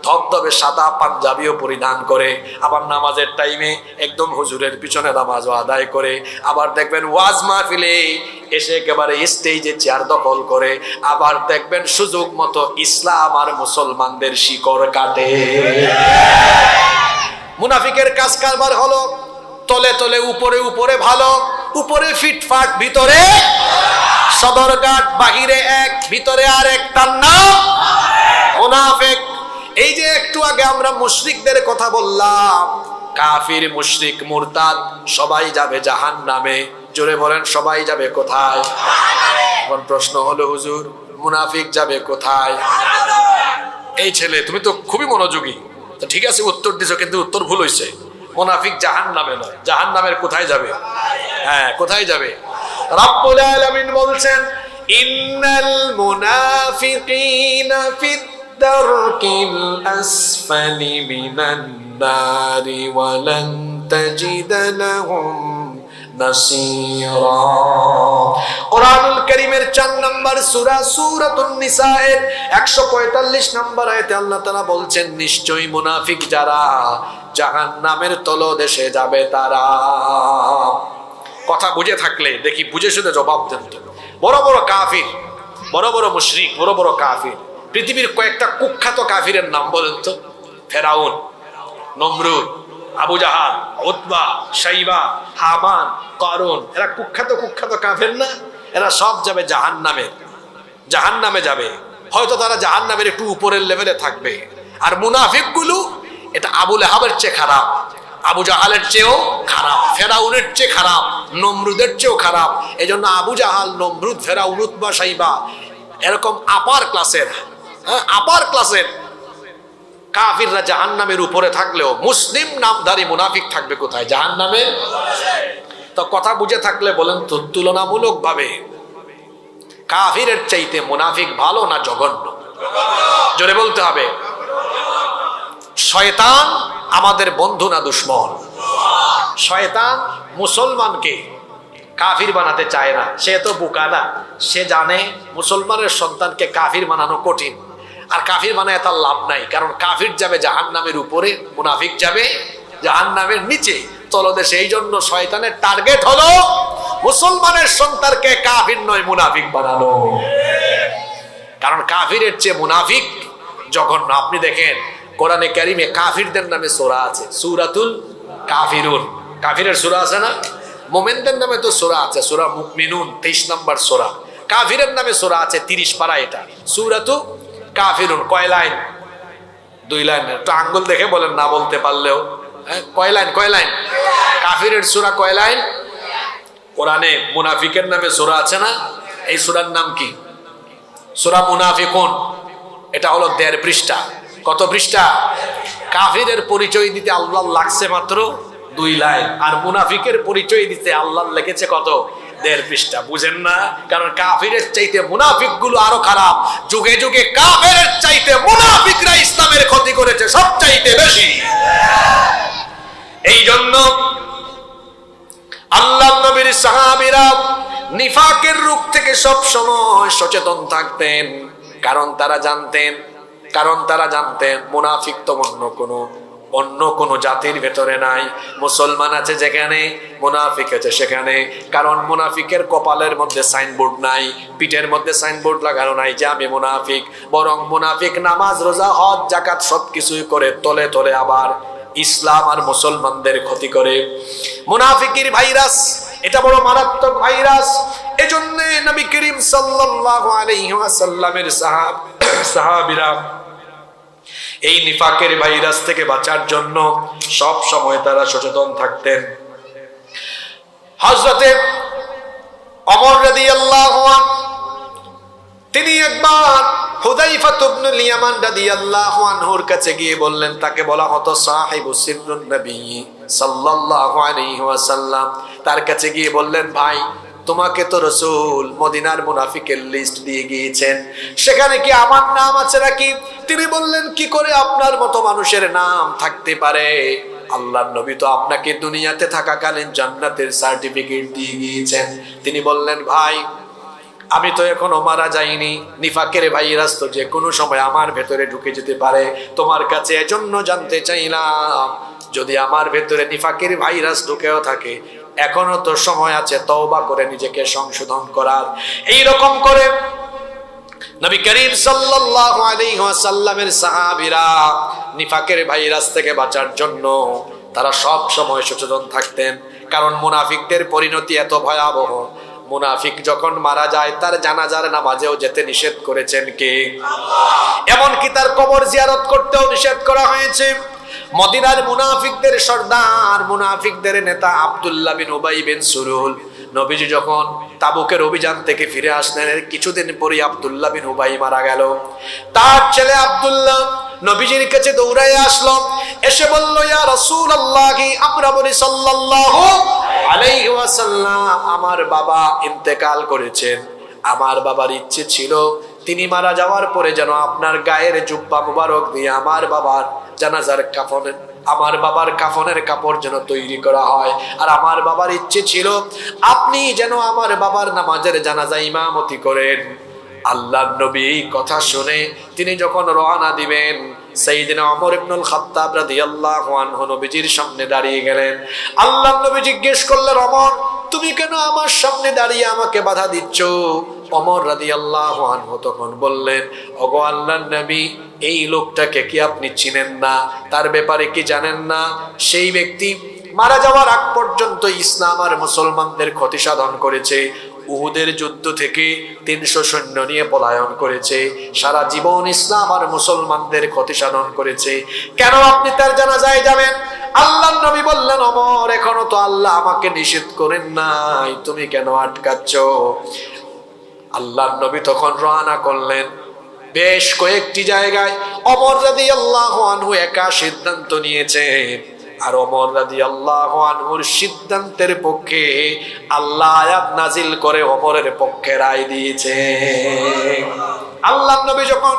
ধবধবে সাদা পাঞ্জাবিও পরিধান করে, আবার নামাজের টাইমে একদম হুজুরের পিছনে নামাজও আদায় করে। আবার দেখবেন ওয়াজ মাহফিলে এসে একেবারে স্টেজে চেয়ার দখল করে। আবার দেখবেন সুযোগ মতো ইসলাম আর মুসলমানদের শিকড় কাটে। মুনাফিকের কাজ কারবার হলো তলে তলে, উপরে উপরে ভালো, উপরে ফিটফাট, ভিতরে সদরঘাট, বাহিরে এক, ভিতরে আর এক, তার নাম মুনাফিক। এই যে একটু আগে আমরা মুশরিকদের কথা বললাম, কাফির, মুশরিক, মুরতাদ সবাই যাবে জাহান্নামে। জোরে বলেন, সবাই যাবে কোথায়? এখন প্রশ্ন হলো হুজুর মুনাফিক যাবে কোথায়? এই ছেলে তুমি তো খুবই মনোযোগী, তো ঠিক আছে উত্তর দিছো, কিন্তু উত্তর ভুল হয়েছে। মুনাফিক জাহান্নামে নয়, জাহান্নামের কোথায় যাবে? হ্যাঁ, কোথায় যাবে? রব্বুল আলামিন বলছেন ইন্নাল মুনাফিকিনা ফিদ দারকিল আসফালি মিনান নারি ওয়া লান তাজিদ লাহুম নাসীরা। কোরআনুল কারীমের 4 নম্বর সূরা সূরাতুন নিসা এর 145 নম্বর আয়াতে আল্লাহ তাআলা বলছেন নিশ্চয়ই মুনাফিক যারা জাহান্নামের তলদেশে যাবে তারা। কথা বুঝে থাকলে দেখি বুঝে শুনে জবাব দেন তো। বড় বড় কাফির, বড় বড় মুশরিক, বড় বড় কাফির, পৃথিবীর কয়েকটা কুখ্যাত কাফিরের নাম বলেন তো। ফেরাউন, নমরুদ, আবু জাহাল, উতবা, শাইবা, হামান, কারুন, এরা কুখ্যাত কুখ্যাত কাফের না? এরা সব যাবে জাহান্নামে, জাহান্নামে যাবে। হয়তো তারা জাহান্নামের একটু উপরের লেভেলে থাকবে। আর মুনাফিক গুলো এটা আবু লাহাবের চেয়ে খারাপ, আবু জাহালের চেয়েও খারাপ, ফেরাউনের চেয়ে খারাপ, নমরুদের চেয়েও খারাপ। এই জন্য আবু জাহাল, নমরুদ, ফেরাউন, উতবা, সাইবা এরকম আপার ক্লাসের কাফিররা জাহান্নামের উপরে থাকলেও মুসলিম নামধারী মুনাফিক থাকবে কোথায়? জাহান্নামের। তো কথা বুঝে থাকলে বলেন তো, তুলনামূলক ভাবে কাফিরের চাইতে মুনাফিক ভালো না জঘন্য? জোরে বলতে হবে। শয়তান আমাদের বন্ধু না দুশ্মন? শয়তান মুসলমানকে কাফির বানাতে চায় না, সে তো বোকা না, সে জানে মুসলমানের সন্তানকে কাফির বানানো কঠিন, আর কাফির বানায় তার লাভ নাই, কারণ কাফির যাবে জাহান্নামের উপরে, মুনাফিক যাবে জাহান্নামের নিচে তলদেশে। এই জন্য শয়তানের টার্গেট হলো মুসলমানের সন্তানকে কাফির নয় মুনাফিক বানানো, কারণ কাফিরের চেয়ে মুনাফিক জঘন্য। আপনি দেখেন কোরআনে কারিমে কাফিরদের নামে সূরা আছে, সূরাতুল কাফিরুন। কাফিরের সূরা আছে না? মুমিনদের নামে তো সূরা আছে, সূরা মুমিনুন 23 নম্বর সূরা। কাফিরের নামে সূরা আছে 30 পারা। এটা সূরাতু কাফিরুন। কয় লাইন? 2 লাইন। একটু আঙ্গুল দেখে বলেন না বলতে পারলেও। কয় লাইন? কাফিরের সূরা কয় লাইন? কোরআনে মুনাফিকের নামে সূরা আছে না? এই সূরার নাম কি? সূরা মুনাফিকুন। এটা হলো 1.5 পৃষ্ঠা। কত পৃষ্ঠা? কাফিরের পরিচয় দিতে আল্লাহ লাগছে মাত্র 2 লাইন, আর মুনাফিকের পরিচয় দিতে আল্লাহ লেগেছে কত? 1.5 পৃষ্ঠা। বুঝেন না? কারণ কাফিরের চাইতে মুনাফিক গুলো আরো খারাপ। যুগে যুগে কাফিরের চাইতে মুনাফিকরা ইসলামের ক্ষতি করেছে সবচাইতে বেশি। এই জন্য আল্লাহর নবীর সাহাবীরা নিফাকের রূপ থেকে সব সময় সচেতন থাকতেন, কারণ তারা জানতেন মুনাফিক তো অন্য কোনো জাতির ভেতরে নাই। মুসলমান আছে যেখানে, মুনাফিক আছে সেখানে। কারণ মুনাফিকের কপালের মধ্যে সাইনবোর্ড নাই, পিঠের মধ্যে সাইনবোর্ড লাগানো নাই যে আমি মুনাফিক। বরং মুনাফিক নামাজ, রোজা, হজ, যাকাত সবকিছুই করে, তলে তলে আবার ইসলাম আর মুসলমানদের ক্ষতি করে। মুনাফিকের ভাইরাস এটা বড় মারাত্মক ভাইরাস। এজন্য নবী করিম সাল্লাল্লাহু আলাইহি ওয়াসাল্লামের সাহাবীরা এই নিফাকের ভাইরাস থেকে বাঁচার জন্য সব সময় তারা সচেতন থাকতেন। হযরতে ওমর রাদিয়াল্লাহু আনহু তিনি একবার হুযায়ফা ইবনুল ইয়ামান রাদিয়াল্লাহু আনহুর কাছে গিয়ে বললেন, তাকে বলা হতো সাহিবুস সিররুন নবী সাল্লাল্লাহু আলাইহি ওয়াসাল্লাম। তার কাছে গিয়ে বললেন, ভাই তোমাকে তো রাসূল মদিনার মুনাফিকের লিস্ট দিয়ে গিয়েছেন, সেখানে কি আমার নাম আছে নাকি? তিনি বললেন, কি করে আপনার মতো মানুষের নাম থাকতে পারে? আল্লাহর নবী তো আপনাকে দুনিয়াতে থাকাকালীন জান্নাতের সার্টিফিকেট দিয়ে গিয়েছেন। তিনি বললেন, ভাই আমি তো এখনো মারা যাইনি, নিফাকের ভাইরাস তো যে কোনো সময় আমার ভেতরে ঢুকে যেতে পারে। তোমার কাছে এজন্য জানতে চাইলাম, যদি আমার ভেতরে নিফাকের ভাইরাস ঢুকেও থাকে, এখনো তো সময় আছে তওবা করে নিজেকে সংশোধন করার। এই রকম করে নবী করিম সাল্লাল্লাহু আলাইহি ওয়াসাল্লামের সাহাবীরা নিফাকের ভাইরাস থেকে বাঁচার জন্য তারা সব সময় সচেতন থাকতেন, কারণ মুনাফিকদের পরিণতি এত ভয়াবহ। মুনাফিক যখন মারা যায় তার জানাজার নামাজেও যেতে নিষেধ করেছেন কে? আল্লাহ। এমনকি তার কবর জিয়ারত করতেও নিষেধ করা হয়েছে। মদিনার মুনাফিকদের সর্দার, মুনাফিকদের নেতা আব্দুল্লাহ বিন উবাই বিন সুলুল নবীজি যখন তাবুকের অভিযান থেকে ফিরে আসলেন, এর কিছুদিন পরে আব্দুল্লাহ বিন উবাই মারা গেল। তার ছেলে আব্দুল্লাহ নবীজির কাছে দৌড়ায় আসলো, এসে বলল, ইয়া রাসূলুল্লাহ, আমরা বলি সাল্লাল্লাহু আলাইহি ওয়াসাল্লাম, আমার বাবা ইন্তেকাল করেছেন। আমার বাবার ইচ্ছে ছিল তিনি মারা যাওয়ার পরে যেন আপনার গায়ের জুব্বা মুবারক দিয়ে আমার বাবার জানাজার কাফনের, আমার বাবার কাফনের কাপড় যেন তৈরি করা হয়। আর আমার বাবার ইচ্ছে ছিল আপনি যেন আমার বাবার নামাজের জানাজা ইমামতি করেন। আল্লাহর নবী এই কথা শুনে তিনি যখন রওনা দিবেন, সাইয়েদনা ওমর ইবনুল খাত্তাব রাদিয়াল্লাহু আনহু নবীজির সামনে দাঁড়িয়ে গেলেন। আল্লাহর নবী জিজ্ঞেস করলেন, ওমর তুমি কেন আমার সামনে দাঁড়িয়ে আমাকে বাধা দিচ্ছ? ওমর রাদিয়াল্লাহু আনহু তখন বললেন, ওগো আল্লাহর নবী, এই লোকটাকে কি আপনি চিনেন না? তার ব্যাপারে কি জানেন না? সেই ব্যক্তি মারা যাওয়ার আগ পর্যন্ত ইসলাম আর মুসলমানদের ক্ষতি সাধন করেছে। উহুদের যুদ্ধ থেকে 300 সৈন্য নিয়ে পলায়ন করেছে, সারা জীবন ইসলাম আর মুসলমানদের ক্ষতি সাধন করেছে। কেন আপনি তার জানাজায় যাবেন? আল্লাহর নবী বললেন, ওমর এখনো তো আল্লাহ আমাকে নিষেধ করেন নাই, তুমি কেন আটকাচ্ছ? আল্লাহর নবী তখন রওনা করলেন বেশ কয়েকটি জায়গায়। ওমর রাদিয়াল্লাহু আনহু একা সিদ্ধান্ত নিয়েছেন, আর ওমর রাদিয়াল্লাহু আনহুর সিদ্ধান্তের পক্ষে আল্লাহ আয়াত নাজিল করে ওমরের পক্ষে রায় দিয়েছে। আল্লাহর নবী যখন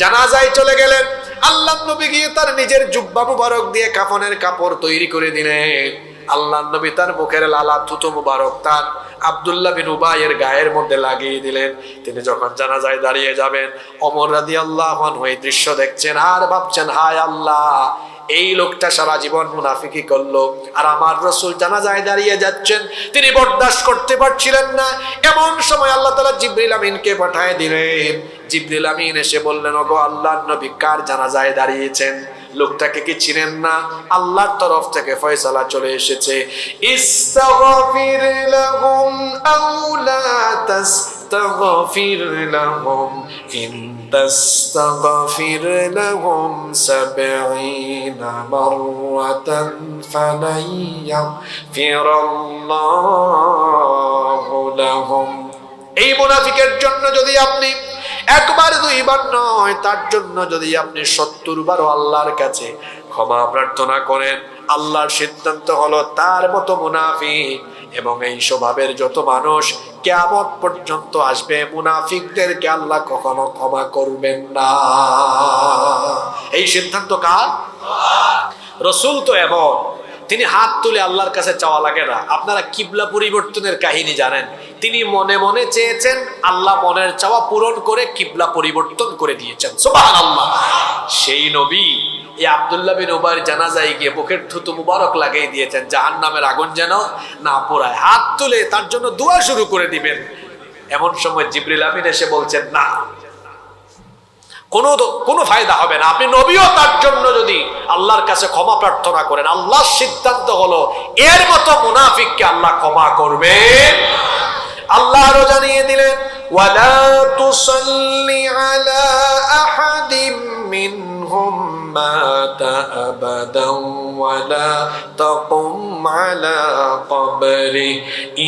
জানাজায় চলে গেলেন, আল্লাহর নবী গিয়ে তার নিজের জুব্বা মুবারক দিয়ে কাফনের কাপড় তৈরি করে দিলেন। আল্লাহর নবী তার মুখের লালা থুতু মুবারক তার আব্দুল্লাহ বিন উবাইয়ের গায়ের মধ্যে লাগিয়ে দিলেন। তিনি যখন জানাজায় দাঁড়িয়ে যাবেন, ওমর রাদিয়াল্লাহু আনহু এই দৃশ্য দেখছেন আর ভাবছেন, হায় আল্লাহ, এই লোকটা সারা জীবন মুনাফিকি করলো, আর আমার রাসূল জানাজায় দাঁড়িয়ে যাচ্ছেন। তিনি বরদাস্ত করতে পারছিলেন না। এমন সময় আল্লাহ তাআলা জিবরিল আমিনকে পাঠিয়ে দিলেন। জিবরিল আমিন এসে বললেন, ওগো আল্লাহর নবী, কার জানাজায় দাঁড়িয়েছেন? লোকটাকে কি চিনেন না? আল্লাহর তরফ থেকে ফয়সালা চলে এসেছে, ইস্তাগফির লাহুম আও লা তাস্তাগফির লাহুম ইন তাস্তাগফির লাহুম 70 মাররাতান ফালাই ইয়াগফিরাল্লাহু লাহুম। এই মুনাফিকের জন্য যদি আপনি একবার দুইবার নয়, তার জন্য যদি আপনি 70 বারও আল্লাহর কাছে ক্ষমা প্রার্থনা করেন, আল্লাহর সিদ্ধান্ত হলো তার মতো মুনাফিক এবং এই স্বভাবের যত মানুষ কিয়ামত পর্যন্ত আসবে, মুনাফিকদেরকে আল্লাহ কখনো ক্ষমা করবেন না। এই সিদ্ধান্ত কার? রাসূল তো এমন, তিনি হাত তুলে আল্লাহর কাছে চাওয়া লাগে না। আপনারা কিবলা পরিবর্তনের কাহিনী জানেন, তিনি মনে মনে চেয়েছেন, আল্লাহ মনের চাওয়া পূরণ করে কিবলা পরিবর্তন করে দিয়েছেন। সুবহানাল্লাহ। সেই নবী এই আব্দুল্লাহ বিন উবাইর জানাজায় গিয়ে বুকের থুতু মুবারক লাগিয়ে দিয়েছেন, জাহান্নামের আগুন যেন না পোড়ায়। হাত তুলে তার জন্য দোয়া শুরু করে দিবেন। এমন সময় জিবরিল আমিন এসে বলছেন, না, কোনো ফায়দা হবে না। আপনি নবীও তার জন্য যদি আল্লাহর কাছে ক্ষমা প্রার্থনা করেন, আল্লাহর সিদ্ধান্ত হলো এর মতো মুনাফিককে আল্লাহ ক্ষমা করবেন। আল্লাহ আরো জানিয়ে দিলেন, ওয়ালা তুসাল্লি আলা আহাদিম মিনহুম মাতা আবাদান ওয়ালা তাকুম আলা কবরি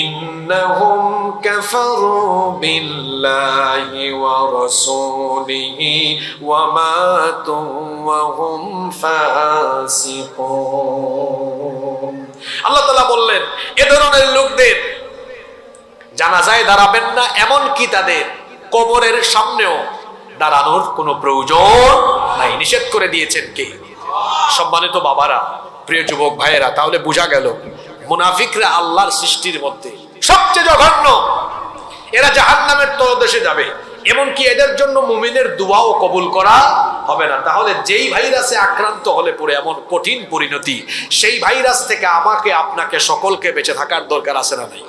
ইন্নাহুম কাফারু বিল্লাহি ওয়া রাসূলিহি ওয়া মাতু ওয়া হুম ফাসিকুন। আল্লাহ তাআলা বললেন, এ ধরনের লোকদের জানাজায় দাঁড়াবেন না, এমন কি তাদের কবরের সামনেও দাঁড়ানোর কোনো প্রয়োজন নাই। নিষেধ করে দিয়েছেন কে? সম্মানিত বাবারা, প্রিয় যুবক ভাইয়েরা, তাহলে বোঝা গেল মুনাফিকরা আল্লাহর সৃষ্টির মধ্যে সবচেয়ে জঘন্য। এরা জাহান্নামের তলদেশে যাবে, এমনকি এদের জন্য মুমিনের দোয়াও কবুল করা হবে না। তাহলে যেই ভাইরাসে আক্রান্ত হলে পড়ে এমন কঠিন পরিণতি, সেই ভাইরাস থেকে আমাকে আপনাকে সকলকে বেঁচে থাকার দরকার আছে না নাই?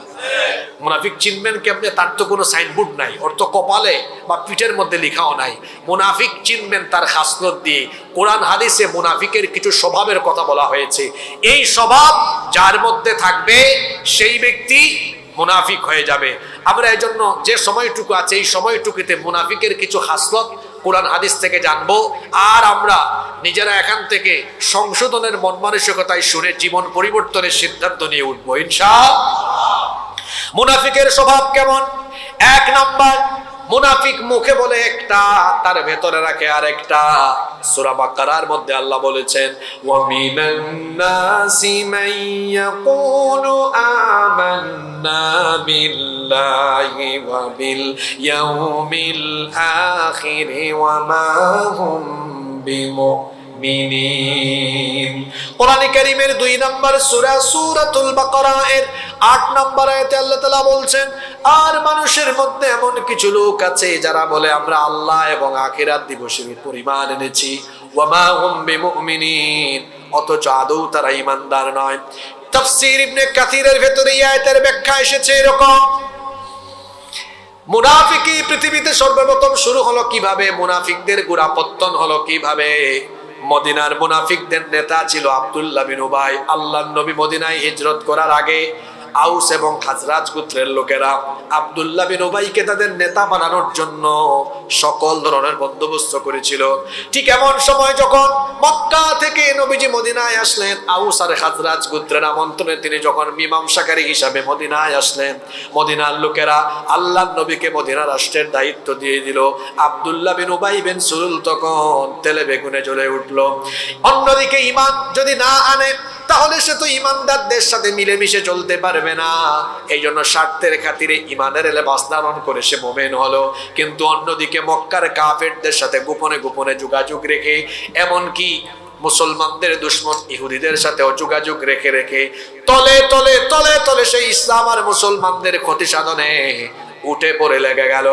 মুনাফিক চিনবেন কেমনে? তার তো কোনো সাইনবোর্ড নাই, ওর তো কপালে বা পিঠের মধ্যে লেখাও নাই। মুনাফিক চিনবেন তার খাসলত দিয়ে। কোরআন হাদিসে মুনাফিকের কিছু স্বভাবের কথা বলা হয়েছে। এই স্বভাব যার মধ্যে থাকবে সেই ব্যক্তি মুনাফিক হয়ে যাবে। আমরা এই জন্য যে সময়টুকু আছে, এই সময়টুকুতে মুনাফিকের কিছু খাসলত কোরআন হাদিস থেকে জানবো, আর আমরা নিজেরা এখান থেকে সংশোধনের মন মানসিকতায় শুনে জীবন পরিবর্তনের সিদ্ধান্ত নিয়ে উঠবো ইনশাআল্লাহ। মুনাফিকের স্বভাব কেমন? 1 নাম্বার, মুনাফিক মুখে বলে একটা, তার ভেতরে রাখে আরেকটা। সূরা বাকারার মধ্যে আল্লাহ বলেছেন, ওয়া মিনান নাসি মান ইয়াকুলু আমান্না বিল্লাহি ওয়া বিল ইয়াউমিল আখির ওয়া মা হুম বিমুমিনিন। কোরআনে কারীমের 2 নম্বর সূরা সূরাতুল বাকারা এর 8 নম্বর আয়াতে আল্লাহ তাআলা বলছেন, আর মানুষের মধ্যে এমন কিছু লোক আছে যারা বলে আমরা আল্লাহ এবং আখিরাত দিবসের উপর ঈমান এনেছি, ওয়া মা হুম বিমুমিনিন, অথচ আদৌ তারা ঈমানদার নয়। তাফসীর ইবনে কাসিরের ভেতরে এই আয়াতের ব্যাখ্যা এসেছে এরকম, মুনাফিকি পৃথিবীতে সর্বপ্রথম শুরু হলো কিভাবে, মুনাফিকদের গোড়াপত্তন হলো কিভাবে। মদিনার মুনাফিকদের নেতা ছিল আব্দুল্লাহ বিন উবাই। আল্লাহর নবী মদিনায় হিজরত করার আগে আউস এবং খাজরাজ গোত্রের লোকেরা আব্দুল্লাহ বিন উবাইকে তাদের নেতা বানানোর জন্য সকল ধরনের বন্দোবস্ত করেছিল। ঠিক এমন সময় যখন মক্কা থেকে নবীজি মদিনায় আসলেন, আউস আর খাজরাজ গোত্রের আমন্ত্রণে তিনি যখন মীমাংসাকারী হিসাবে মদিনায় আসলেন, মদিনার লোকেরা আল্লাহর নবীকে মদিনা রাষ্ট্রের দায়িত্ব দিয়ে দিল। আব্দুল্লাহ বিন উবাই বিন সুলুল তখন তেলে বেগুনে জ্বলে উঠলো। অন্যদিকে ঈমান যদি না আনে তাহলে সে তো ঈমানদারদের সাথে মিলেমিশে চলতে পারবে না। এই জন্য স্বার্থের খাতিরে ঈমানের লেবাস ধারণ করে সে মুমিন হলো। কিন্তু অন্যদিকে মক্কার কাফেরদের সাথে গোপনে গোপনে যোগাযোগ রেখে, এমনকি মুসলমানদের দুশ্মন ইহুদিদের সাথেও যোগাযোগ রেখে রেখে তলে তলে তলে তলে সেই ইসলাম আর মুসলমানদের ক্ষতি সাধনে উঠে পড়ে লেগে গেল।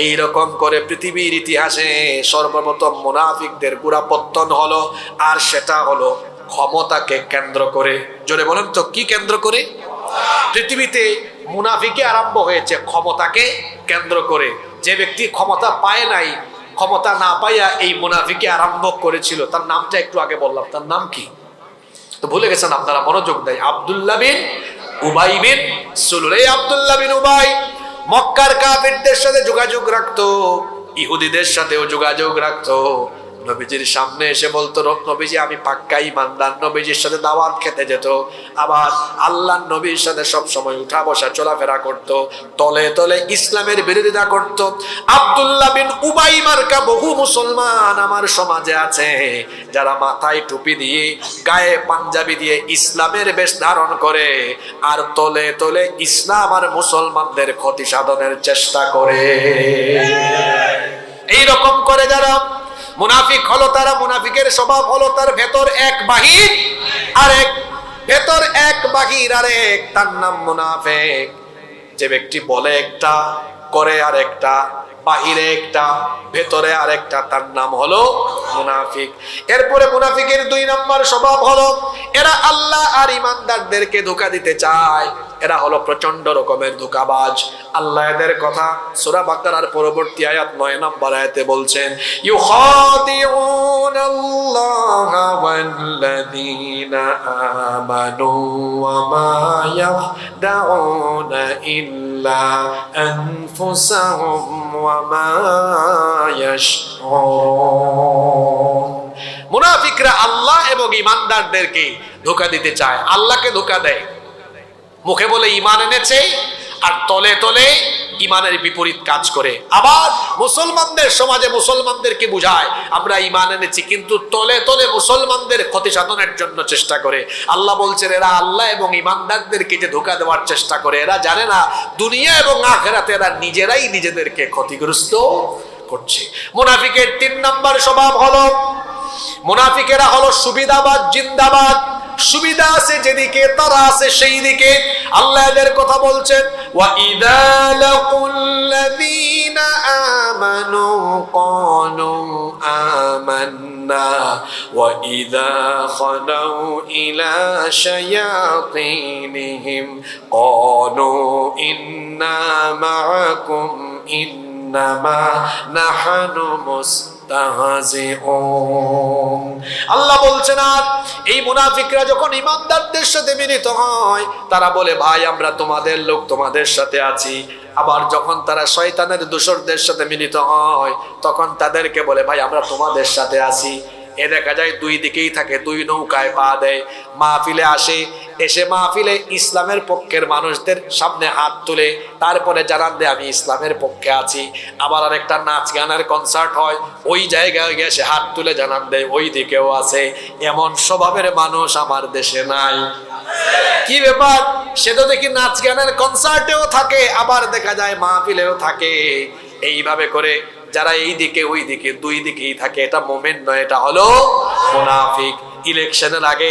এইরকম করে পৃথিবীর ইতিহাসে সর্বপ্রথম মুনাফিকদের গোড়াপত্তন হলো, আর সেটা হলো ক্ষমতাকে কেন্দ্র করে। জোরে বলেন তো, কি কেন্দ্র করে? পৃথিবীতে মুনাফিকে আরম্ভ হয়েছে ক্ষমতাকে কেন্দ্র করে। যে ব্যক্তি ক্ষমতা পায় নাই, ক্ষমতা না পাইয়া এই মুনাফিকে আরম্ভ করেছিল, তার নামটা একটু আগে বললাম, তার নাম কি তো ভুলে গেছেন আপনারা, মনোযোগ দেয়। আব্দুল্লাহ বিন উবাই বিন সুলুল। এই আব্দুল্লাহ বিন উবাই মক্কার কাফেরদের সাথে যোগাযোগ রাখতো, ইহুদিদের সাথেও যোগাযোগ রাখতো। নবীজির সামনে এসে বলতো, নবীজি আমি পাক্কা ঈমানদার। নবীজির সাথে দাওয়াত খেতে যেত, আবার আল্লাহর নবীর সাথে সব সময় উঠা বসা চলাফেরা করত, তলে তলে ইসলামের বিরোধিতা করত। আব্দুল্লাহ বিন উবাই মার্কা বহু মুসলমান আমার সমাজে আছে, যারা মাথায় টুপি দিয়ে গায়ে পাঞ্জাবি দিয়ে ইসলামের বেশ ধারণ করে, আর তলে তলে ইসলাম আর মুসলমানদের ক্ষতি সাধনের চেষ্টা করে। এইরকম করে যারা মুনাফিক হলো, তারা মুনাফিকের স্বভাব হলো তার ভেতর এক বাহির আরেক, ভেতর এক বাহির আরেক, তার নাম মুনাফিক। যে ব্যক্তি বলে একটা, করে আরেকটা, বাহিরে একটা, ভেতরে আরেকটা, তার নাম হলো মুনাফিক। এরপরে মুনাফিকের 2 নম্বর স্বভাব হলো এরা আল্লাহ আর ঈমানদারদেরকে ধোঁকা দিতে চায়। এরা হলো প্রচন্ড রকমের ধোঁকাবাজ। আল্লাহ এদের কথা সূরা বাকারার পরবর্তী আয়াত 9 নম্বর আয়াতে বলছেন, ইউখাদিউনাল্লাহা ওয়াল্লাযীনা আমানু ওয়া মা ইয়াখদাউনা ইল্লা আনফুসাহুম ওয়া মা ইয়াশউরুন। মুনাফিকরা আল্লাহ এবং ঈমানদারদেরকে ধোঁকা দিতে চায়, আল্লাহকে ধোঁকা দেয়। মুখে বলে ঈমান এনেছে, আর তলে তলে ঈমানের বিপরীত কাজ করে। আবার মুসলমানদের সমাজে মুসলমানদেরকে বুঝায় আমরা ঈমান এনেছি, কিন্তু তলে তলে মুসলমানদের ক্ষতি সাধনের জন্য চেষ্টা করে। আল্লাহ বলছেন এরা আল্লাহ এবং ঈমানদারদেরকে যে ধোঁকা দেওয়ার চেষ্টা করে, এরা জানে না দুনিয়া এবং আখিরাতে এরা নিজেরাই নিজেদেরকে ক্ষতিগ্রস্ত করছে। মুনাফিকের 3 নম্বর স্বভাব হলো, মুনাফিকেরা হলো সুবিধাবাদ জিন্দাবাদ। সুবিধা আছে যেদিকে, তারা আছে সেই দিকে। আল্লাহ এদের কথা বলছেন, ওয়া ইযা লাকুল্লাযীনা আমানু ক্বালু আমান্না ওয়া ইযা খালাউ ইলা শায়াতিনিহিম ক্বালু ইন্না মাআকুম ইন্নামা নাহনু আল্লাহ বলছেন, আর এই মুনাফিকরা যখন ঈমানদারদের সাথে মিলিত হয়, তারা বলে ভাই আমরা তোমাদের লোক, তোমাদের সাথে আছি। আবার যখন তারা শয়তানের দোসরদের সাথে মিলিত হয়, তখন তাদেরকে বলে ভাই আমরা তোমাদের সাথে আছি। এ দেখা যায় 2 দিকেই থাকে, 2 নৌকায় পা দেয়। মাহফিলে আসে, এসে মাহফিলে ইসলামের পক্ষের মানুষদের সামনে হাত তুলে তারপরে জানান দেয় আমি ইসলামের পক্ষে আছি। আবার আরেকটা নাচ গানের কনসার্ট হয়, ওই জায়গায় গিয়ে সে হাত তুলে জানান দেয় ওই দিকেও আছে। এমন স্বভাবের মানুষ আমার দেশে নাই। কি ব্যাপার? সে তো দেখি নাচ গানের কনসার্টেও থাকে, আবার দেখা যায় মাহফিলেও থাকে। এইভাবে করে যারা এই দিকে ওই দিকে 2 দিকেই থাকে, এটা মুমিন নয়, এটা হলো মুনাফিক। ইলেকশনের আগে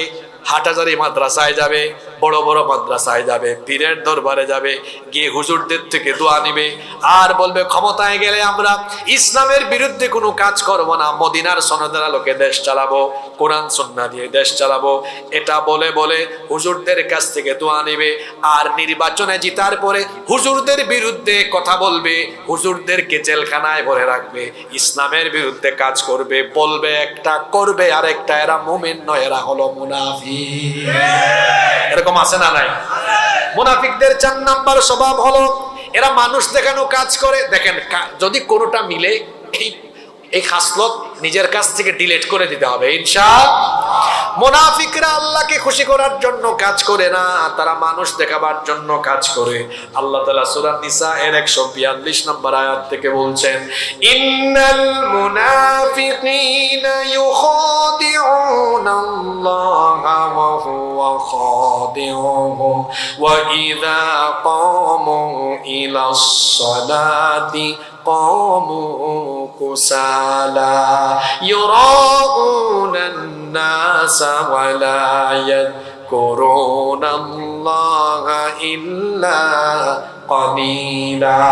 হাটহাজারী মাদ্রাসায় যাবে, বড় বড় মাদ্রাসায় যাবে, পীরের দরবারে যাবে, গিয়ে হুজুরদের থেকে দোয়া নিবে, আর বলবে ক্ষমতায় গেলে আমরা ইসলামের বিরুদ্ধে কোনো কাজ করব না, মদিনার সনদের আলোকে দেশ চালাবো, কোরআন সুন্নাহ দিয়ে দেশ চালাবো। এটা বলে বলে হুজুরদের কাছ থেকে দোয়া নিবে, আর নির্বাচনে জিতার পরে হুজুরদের বিরুদ্ধে কথা বলবে, হুজুরদেরকে জেলখানায় ভরে রাখবে, ইসলামের বিরুদ্ধে কাজ করবে, বলবে একটা করবে আরেকটা। এরা মুমিন নয়, এরা হলো মুনাফিক। এরকম এরকম আছে না নাই? মুনাফিকদের 4 নাম্বার স্বভাব হলো এরা মানুষ দেখানো কাজ করে। দেখেন, যদি কোনোটা মিলে এই খাসলত নিজের কাছ থেকে ডিলিট করে দিতে হবে ইনশাআল্লাহ। মুনাফিকরা আল্লাহকে খুশি করার জন্য কাজ করে না, তারা মানুষ দেখাবার জন্য কাজ করে। আল্লাহ তাআলা সূরা নিসা এর 142 নম্বর আয়াত থেকে বলছেন, ইন্নাল মুনাফিকিনা ইউখাদিউনাল্লাহা ওয়া হুয়া খাদিউহুম ওয়া ইযা ক্বামু ইলাস সালাতি قاموا كسالى يراءون الناس ولا يذكرون الله إلا قليلا।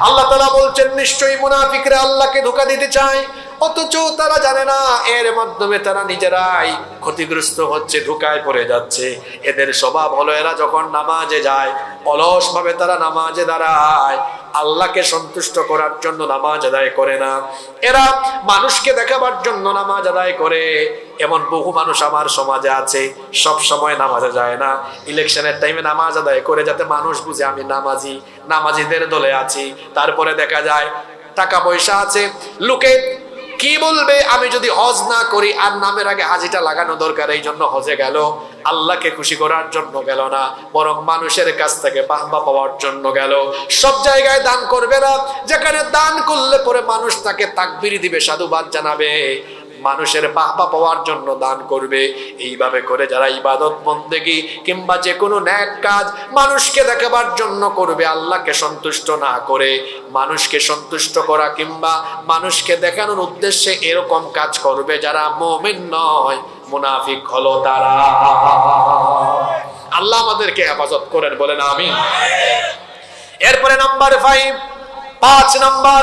আল্লাহ তাআলা বলছেন নিশ্চয়ই মুনাফিকরা আল্লাহকে ধোঁকা দিতে চায়, অথচ তারা জানে না এর মাধ্যমে তারা নিজেরাই ক্ষতিগ্রস্ত হচ্ছে, ধোঁকায় পড়ে যাচ্ছে। এদের স্বভাব হলো এরা যখন নামাজে যায় অলস ভাবে তারা নামাজে দাঁড়ায়, আল্লাহকে সন্তুষ্ট করার জন্য নামাজ আদায় করে না। এরা মানুষকে দেখাবার জন্য নামাজ আদায় করে। এমন বহু মানুষ আমার সমাজে আছে, সব সময় নামাজে যায় না, ইলেকশনের টাইমে নামাজ আদায় করে যাতে মানুষ বুঝে আমি নামাজি, নামাজিদের দলে আছি। তারপরে দেখা যায় টাকা পয়সা আছে, লোকে কি বলবে আমি যদি হজ না করি, আর নামের আগে হাজিটা লাগানো দরকার, এই জন্য হজে গেল, আল্লাহকে খুশি করার জন্য গেল না, বরং মানুষের কাছ থেকে বাহবা পাওয়ার জন্য গেল। সব জায়গায় দান করবে না, যেখানে দান করলে পরে মানুষ তাকে তাকবীর দিবে, সাধুবাদ জানাবে, মানুষের বাহবা পাওয়ার জন্য দান করবে। এইভাবে করে যারা ইবাদত বন্দেগী কিংবা যে কোনো নেক কাজ মানুষকে দেখাবার জন্য করবে, আল্লাহকে সন্তুষ্ট না করে মানুষকে সন্তুষ্ট করা কিংবা মানুষকে দেখানোর উদ্দেশ্যে এরকম কাজ করবে, যারা মুমিন নয়, মুনাফিক হলো তারা। আল্লাহ আমাদেরকে হেফাজত করেন, বলেন আমিন। এরপরে নাম্বার 5 নাম্বার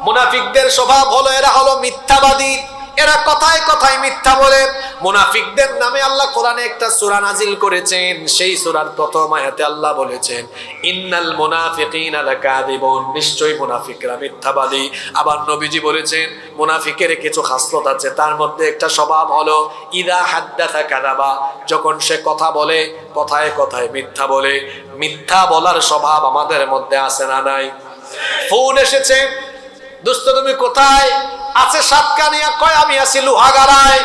মুনাফিকদের স্বভাব হলো এরা হলো মিথ্যাবাদী। এরা কথায় কথায় মিথ্যা বলে। মুনাফিকদের নামে আল্লাহ কোরআনে একটা সূরা নাজিল করেছেন, সেই সূরার প্রথম আয়াতে আল্লাহ বলেছেন ইন্নাল মুনাফিকিনা লাকাযিবুন, নিশ্চয়ই মুনাফিকরা মিথ্যাবাদী। আবার নবীজি বলেছেন মুনাফিকের কিছু খাসলত আছে, তার মধ্যে একটা স্বভাব হলো ইদা হাদ্দাসা কাযাবা, যখন সে কথা বলে কথায় কথায় মিথ্যা বলে। মিথ্যা বলার স্বভাব আমাদের মধ্যে আছে না নাই? ফোন এসেছে, দোস্ত তুমি কোথায়? আছে সাতকানিয়া, কয় আমি আছি লোহাগাড়ায়।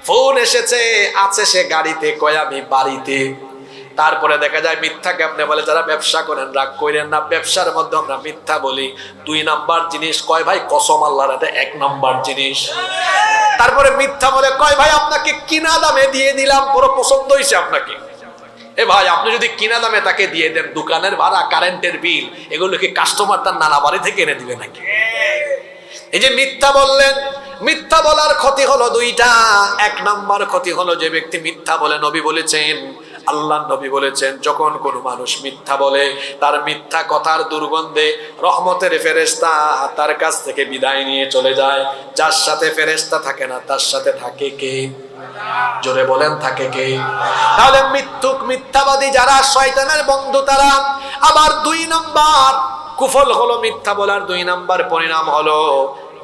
ফোন এসেছে, আছে সে গাড়িতে, কয় আমি বাড়িতে। তারপরে দেখা যায় মিথ্যা কেমনে বলে, যারা ব্যবসা করেন রাগ করেন না, ব্যবসার মধ্যে আমরা মিথ্যা বলি। 2 নাম্বার জিনিস, কয় ভাই কসম আল্লাহর, এটা 1 নাম্বার জিনিস। তারপরে মিথ্যা বলে, কয় ভাই আপনাকে কিনা দামে দিয়ে দিলাম, পুরো পছন্দ হয়েছে আপনাকে। এ ভাই আপনি যদি কিনা দামে তাকে দিয়ে দেন, দোকানের ভাড়া, কারেন্টের বিল, এগুলো কি কাস্টমার তার নানা বাড়ি থেকে এনে দিবে নাকি? এই যে মিথ্যা বললেন, মিথ্যা বলার ক্ষতি হলো 2টা। 1 নাম্বার ক্ষতি হলো যে ব্যক্তি মিথ্যা বলে, নবী বলেছেন, আল্লাহ নবী বলেছেন, যখন কোন মানুষ মিথ্যা বলে তার মিথ্যা কথার দুর্গন্ধে রহমতের ফেরেশতা তার কাছ থেকে বিদায় নিয়ে চলে যায়। যার সাথে ফেরেশতা থাকে না তার সাথে থাকে কে? জোরে বলেন, থাকে কে? তাহলে মিথ্যাবাদী যারা শয়তানের বন্ধু তারা। আবার 2 নাম্বার কুফল হলো মিথ্যা বলার 2 নাম্বার পরিণাম হলো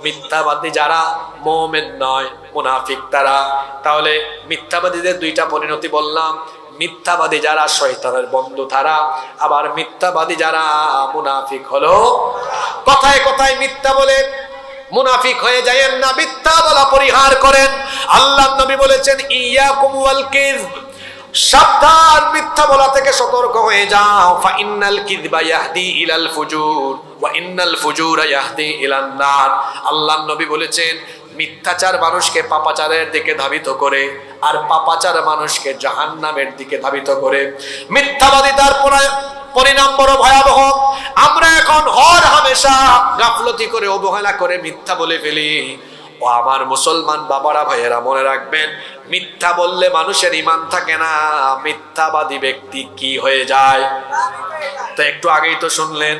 মিথ্যাবাদী যারা মুমিন নয়, মুনাফিক তারা। তাহলে মিথ্যাবাদীদের 2টা পরিণতি বললাম, মিথ্যাবাদী যারা শয়তানের বন্ধু তারা, আবার মিথ্যাবাদী যারা মুনাফিক হলো কথায় কথায় মিথ্যা বলে। মুনাফিক হয়ে যায়েন না, মিথ্যা বলা পরিহার করেন। আল্লাহ নবী বলেছেন ইয়াকুম ওয়াল কিযব, সাবধান মিথ্যা বলা থেকে সতর্ক হয়ে যাও। ফা ইন্নাল কিযবা ইয়াহদি ইলাল ফুজুর ওয়া ইন্নাল ফুজুরা ইয়াহদি ইলান নার। আল্লাহ নবী বলেছেন মিথ্যাচার মানুষকে পাপাচারের দিকে ধাবিত করে, আর পাপাচার মানুষকে জাহান্নামের দিকে ধাবিত করে। মিথ্যাবাদিতার পরিণাম বড় ভয়াবহ। আমরা এখন হর হামেশা গাফলতি করে, অবহেলা করে মিথ্যা বলে ফেলি। ও আমার মুসলমান বাবারা, ভাইয়েরা, মনে রাখবেন, মিথ্যা বললে মানুষের ঈমান থাকে না। মিথ্যাবাদী ব্যক্তি কি হয়ে যায়? তো একটু আগেই তো শুনলেন,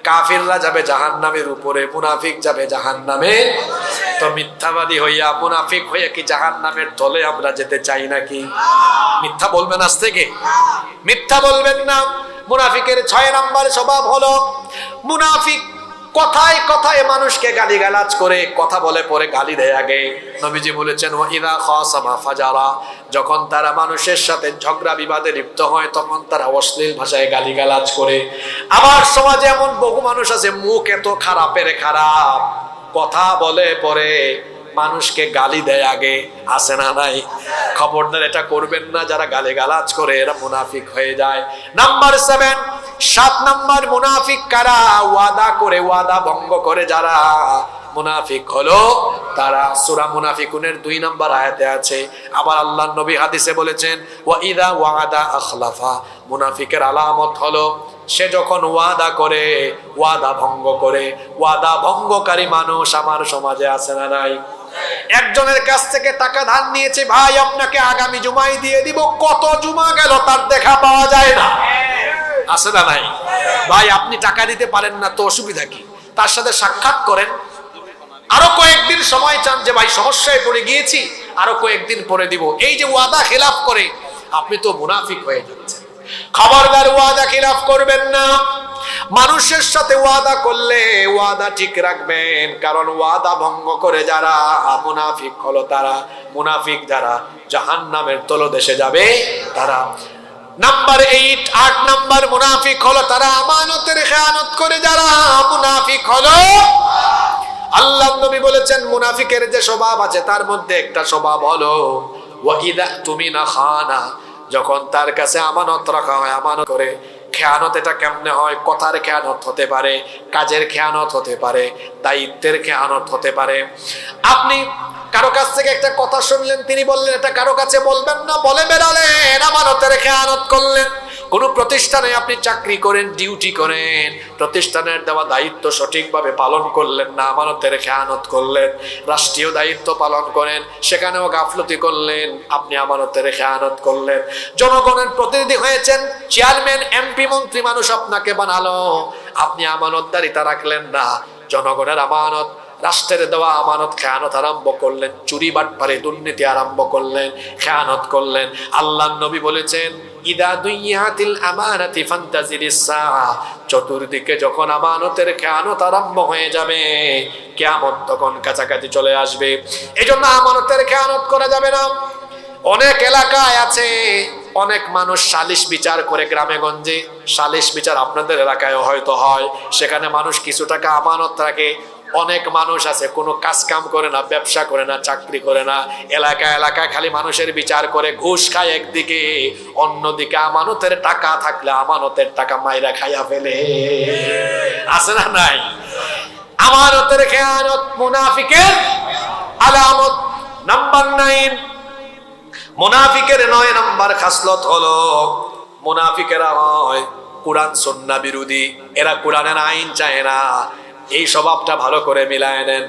কাফিররা যাবে জাহান্নামের উপরে, মুনাফিক যাবে জাহান্নামে। তো মিথ্যাবাদী হইয়া, মুনাফিক হইয়া কি জাহান্নামের তলে আমরা যেতে চাই নাকি? মিথ্যা বলবেন আজ থেকে, মিথ্যা বলবেন না। মুনাফিকের 6 নাম্বার স্বভাব হলো মুনাফিক কথায় কথায় মানুষকে গালিগালাজ করে, কথা বলে পরে গালি দেয় আগে। নবীজি বলেছেন ওয়া ইযা খাসামা ফাজারা, যখন তারা মানুষের সাথে ঝগড়া বিবাদে লিপ্ত হয় তখন তারা অশ্লীল ভাষায় গালিগালাজ করে। আবার সমাজে এমন বহু মানুষ আছে মুখ এত খারাপের খারাপ, কথা বলে পরে মানুষকে গালি দেয় আগে। আছে না নাই? খবরদার এটা করবেন না, যারা গালিগালাজ করে এরা মুনাফিক হয়ে যায়। নাম্বার 7, 7 নাম্বার মুনাফিক কারা? ওয়াদা করে ওয়াদা ভঙ্গ করে যারা মুনাফিক হলো তারা। সূরা মুনাফিকুনের 2 নাম্বার আয়াতে আছে। আবার আল্লাহর নবী হাদিসে বলেছেন ওয়া ইযা ওয়াদা আখলাফা, মুনাফিকের আলামত হলো সে যখন ওয়াদা করে ওয়াদা ভঙ্গ করে। ওয়াদা ভঙ্গকারী মানুষ আমার সমাজে আছে না নাই? একজনের কাছ থেকে টাকা ধার নিয়েছে, ভাই আপনাকে আগামী জুমায় দিয়ে দিব, কত জুমা গেল তার দেখা পাওয়া যায় না। আছে না নাই? ভাই আপনি টাকা দিতে পারেন না তো অসুবিধা কি, তার সাথে সাক্ষাৎ করেন, আরো কয়েকদিন সময় চান যে ভাই সমস্যায় পড়ে গিয়েছি আরো কয়েকদিন পরে দিব। এই যে ওয়াদা খেলাফ করে, আপনি তো মুনাফিক হয়ে যাচ্ছেন। খবরদার ওয়াদা খেলাফ করবেন না। মানুষের সাথে ওয়াদা করলে ওয়াদা ঠিক রাখবেন, কারণ ওয়াদা ভঙ্গ করে যারা মুনাফিক হলো তারা। মুনাফিক যারা জাহান্নামের তলদেশে যাবে তারা। নাম্বার 8, 8 নাম্বার মুনাফিক হলো তারা আমানতের খেয়ানত করে যারা মুনাফিক হলো। আল্লাহ নবী বলেছেন মুনাফিকের যে স্বভাব আছে তার মধ্যে একটা স্বভাব হলো ওয়া ইযা তুমিনা খানা, যখন তার কাছে আমানত রাখা হয় আমানত করে। খেয়ানত এটা কেমনে হয়? কথার খেয়ানত হতে পারে, কাজের খেয়ানত হতে পারে, দায়িত্বের খেয়ানত হতে পারে। আপনি কারো কাছ থেকে একটা কথা শুনলেন, তিনি বললেন এটা কারো কাছে বলবেন না, বলে বেড়ালেন, আমানতের খেয়ানত করলেন। কোন প্রতিষ্ঠানে আপনি চাকরি করেন, ডিউটি করেন, প্রতিষ্ঠানের দেওয়া দায়িত্ব সঠিকভাবে পালন করলেন না, আমানতের খেয়ানত করলেন। রাষ্ট্রীয় দায়িত্ব পালন করেন, সেখানেও গাফলতি করলেন, আপনি আমানতের খেয়ানত করলেন। জনগণের প্রতিনিধি হয়েছেন, চেয়ারম্যান, এমপি, মন্ত্রী মানুষ আপনাকে বানালো, আপনি আমানতদারিতা রাখলেন না, জনগণের আমানত, রাষ্ট্রের দেওয়া আমানত খেয়ানত আরম্ভ করলেন, চুরি বাটপারে দুর্নীতি আরম্ভ করলেন, খেয়ানত করলেন। আল্লাহর নবী বলেছেন ইদা দুইয়াতিল আমানাতি ফান্তাজিরিস সাআ, চতুর্দিকে যখন আমানতের খেয়ানত আরম্ভ হয়ে যাবে কিয়ামত তখন কাছাকাছি চলে আসবে। এজন্য আমানতের খেয়ানত করা যাবে না। অনেক এলাকায় আছে অনেক মানুষ সালিশ বিচার করে, গ্রামে গঞ্জে সালিশ বিচার আপনাদের এলাকায় হয়তো হয়, সেখানে মানুষ কিছু টাকা আমানত রাখে। অনেক মানুষ আছে কোনো কাজ কাম করে না, ব্যবসা করে না, চাকরি করে না, এলাকায় এলাকায় খালি মানুষের বিচার করে, ঘুষ খায় একদিকে, অন্যদিকে আমানতের টাকা থাকলে আমানতের টাকা মাইরা খাইয়া ফেলে। আছে না নাই? আমানতের খেয়ানত মুনাফিকের আলামত। নাম্বার 9, মুনাফিকের 9 নাম্বার খাসলত হলো মুনাফিকেরা হয় কোরআন সুন্নাহ বিরোধী। এরা কোরআনের আইন চায় না। এই স্বভাবটা ভালো করে মিলায় নেন।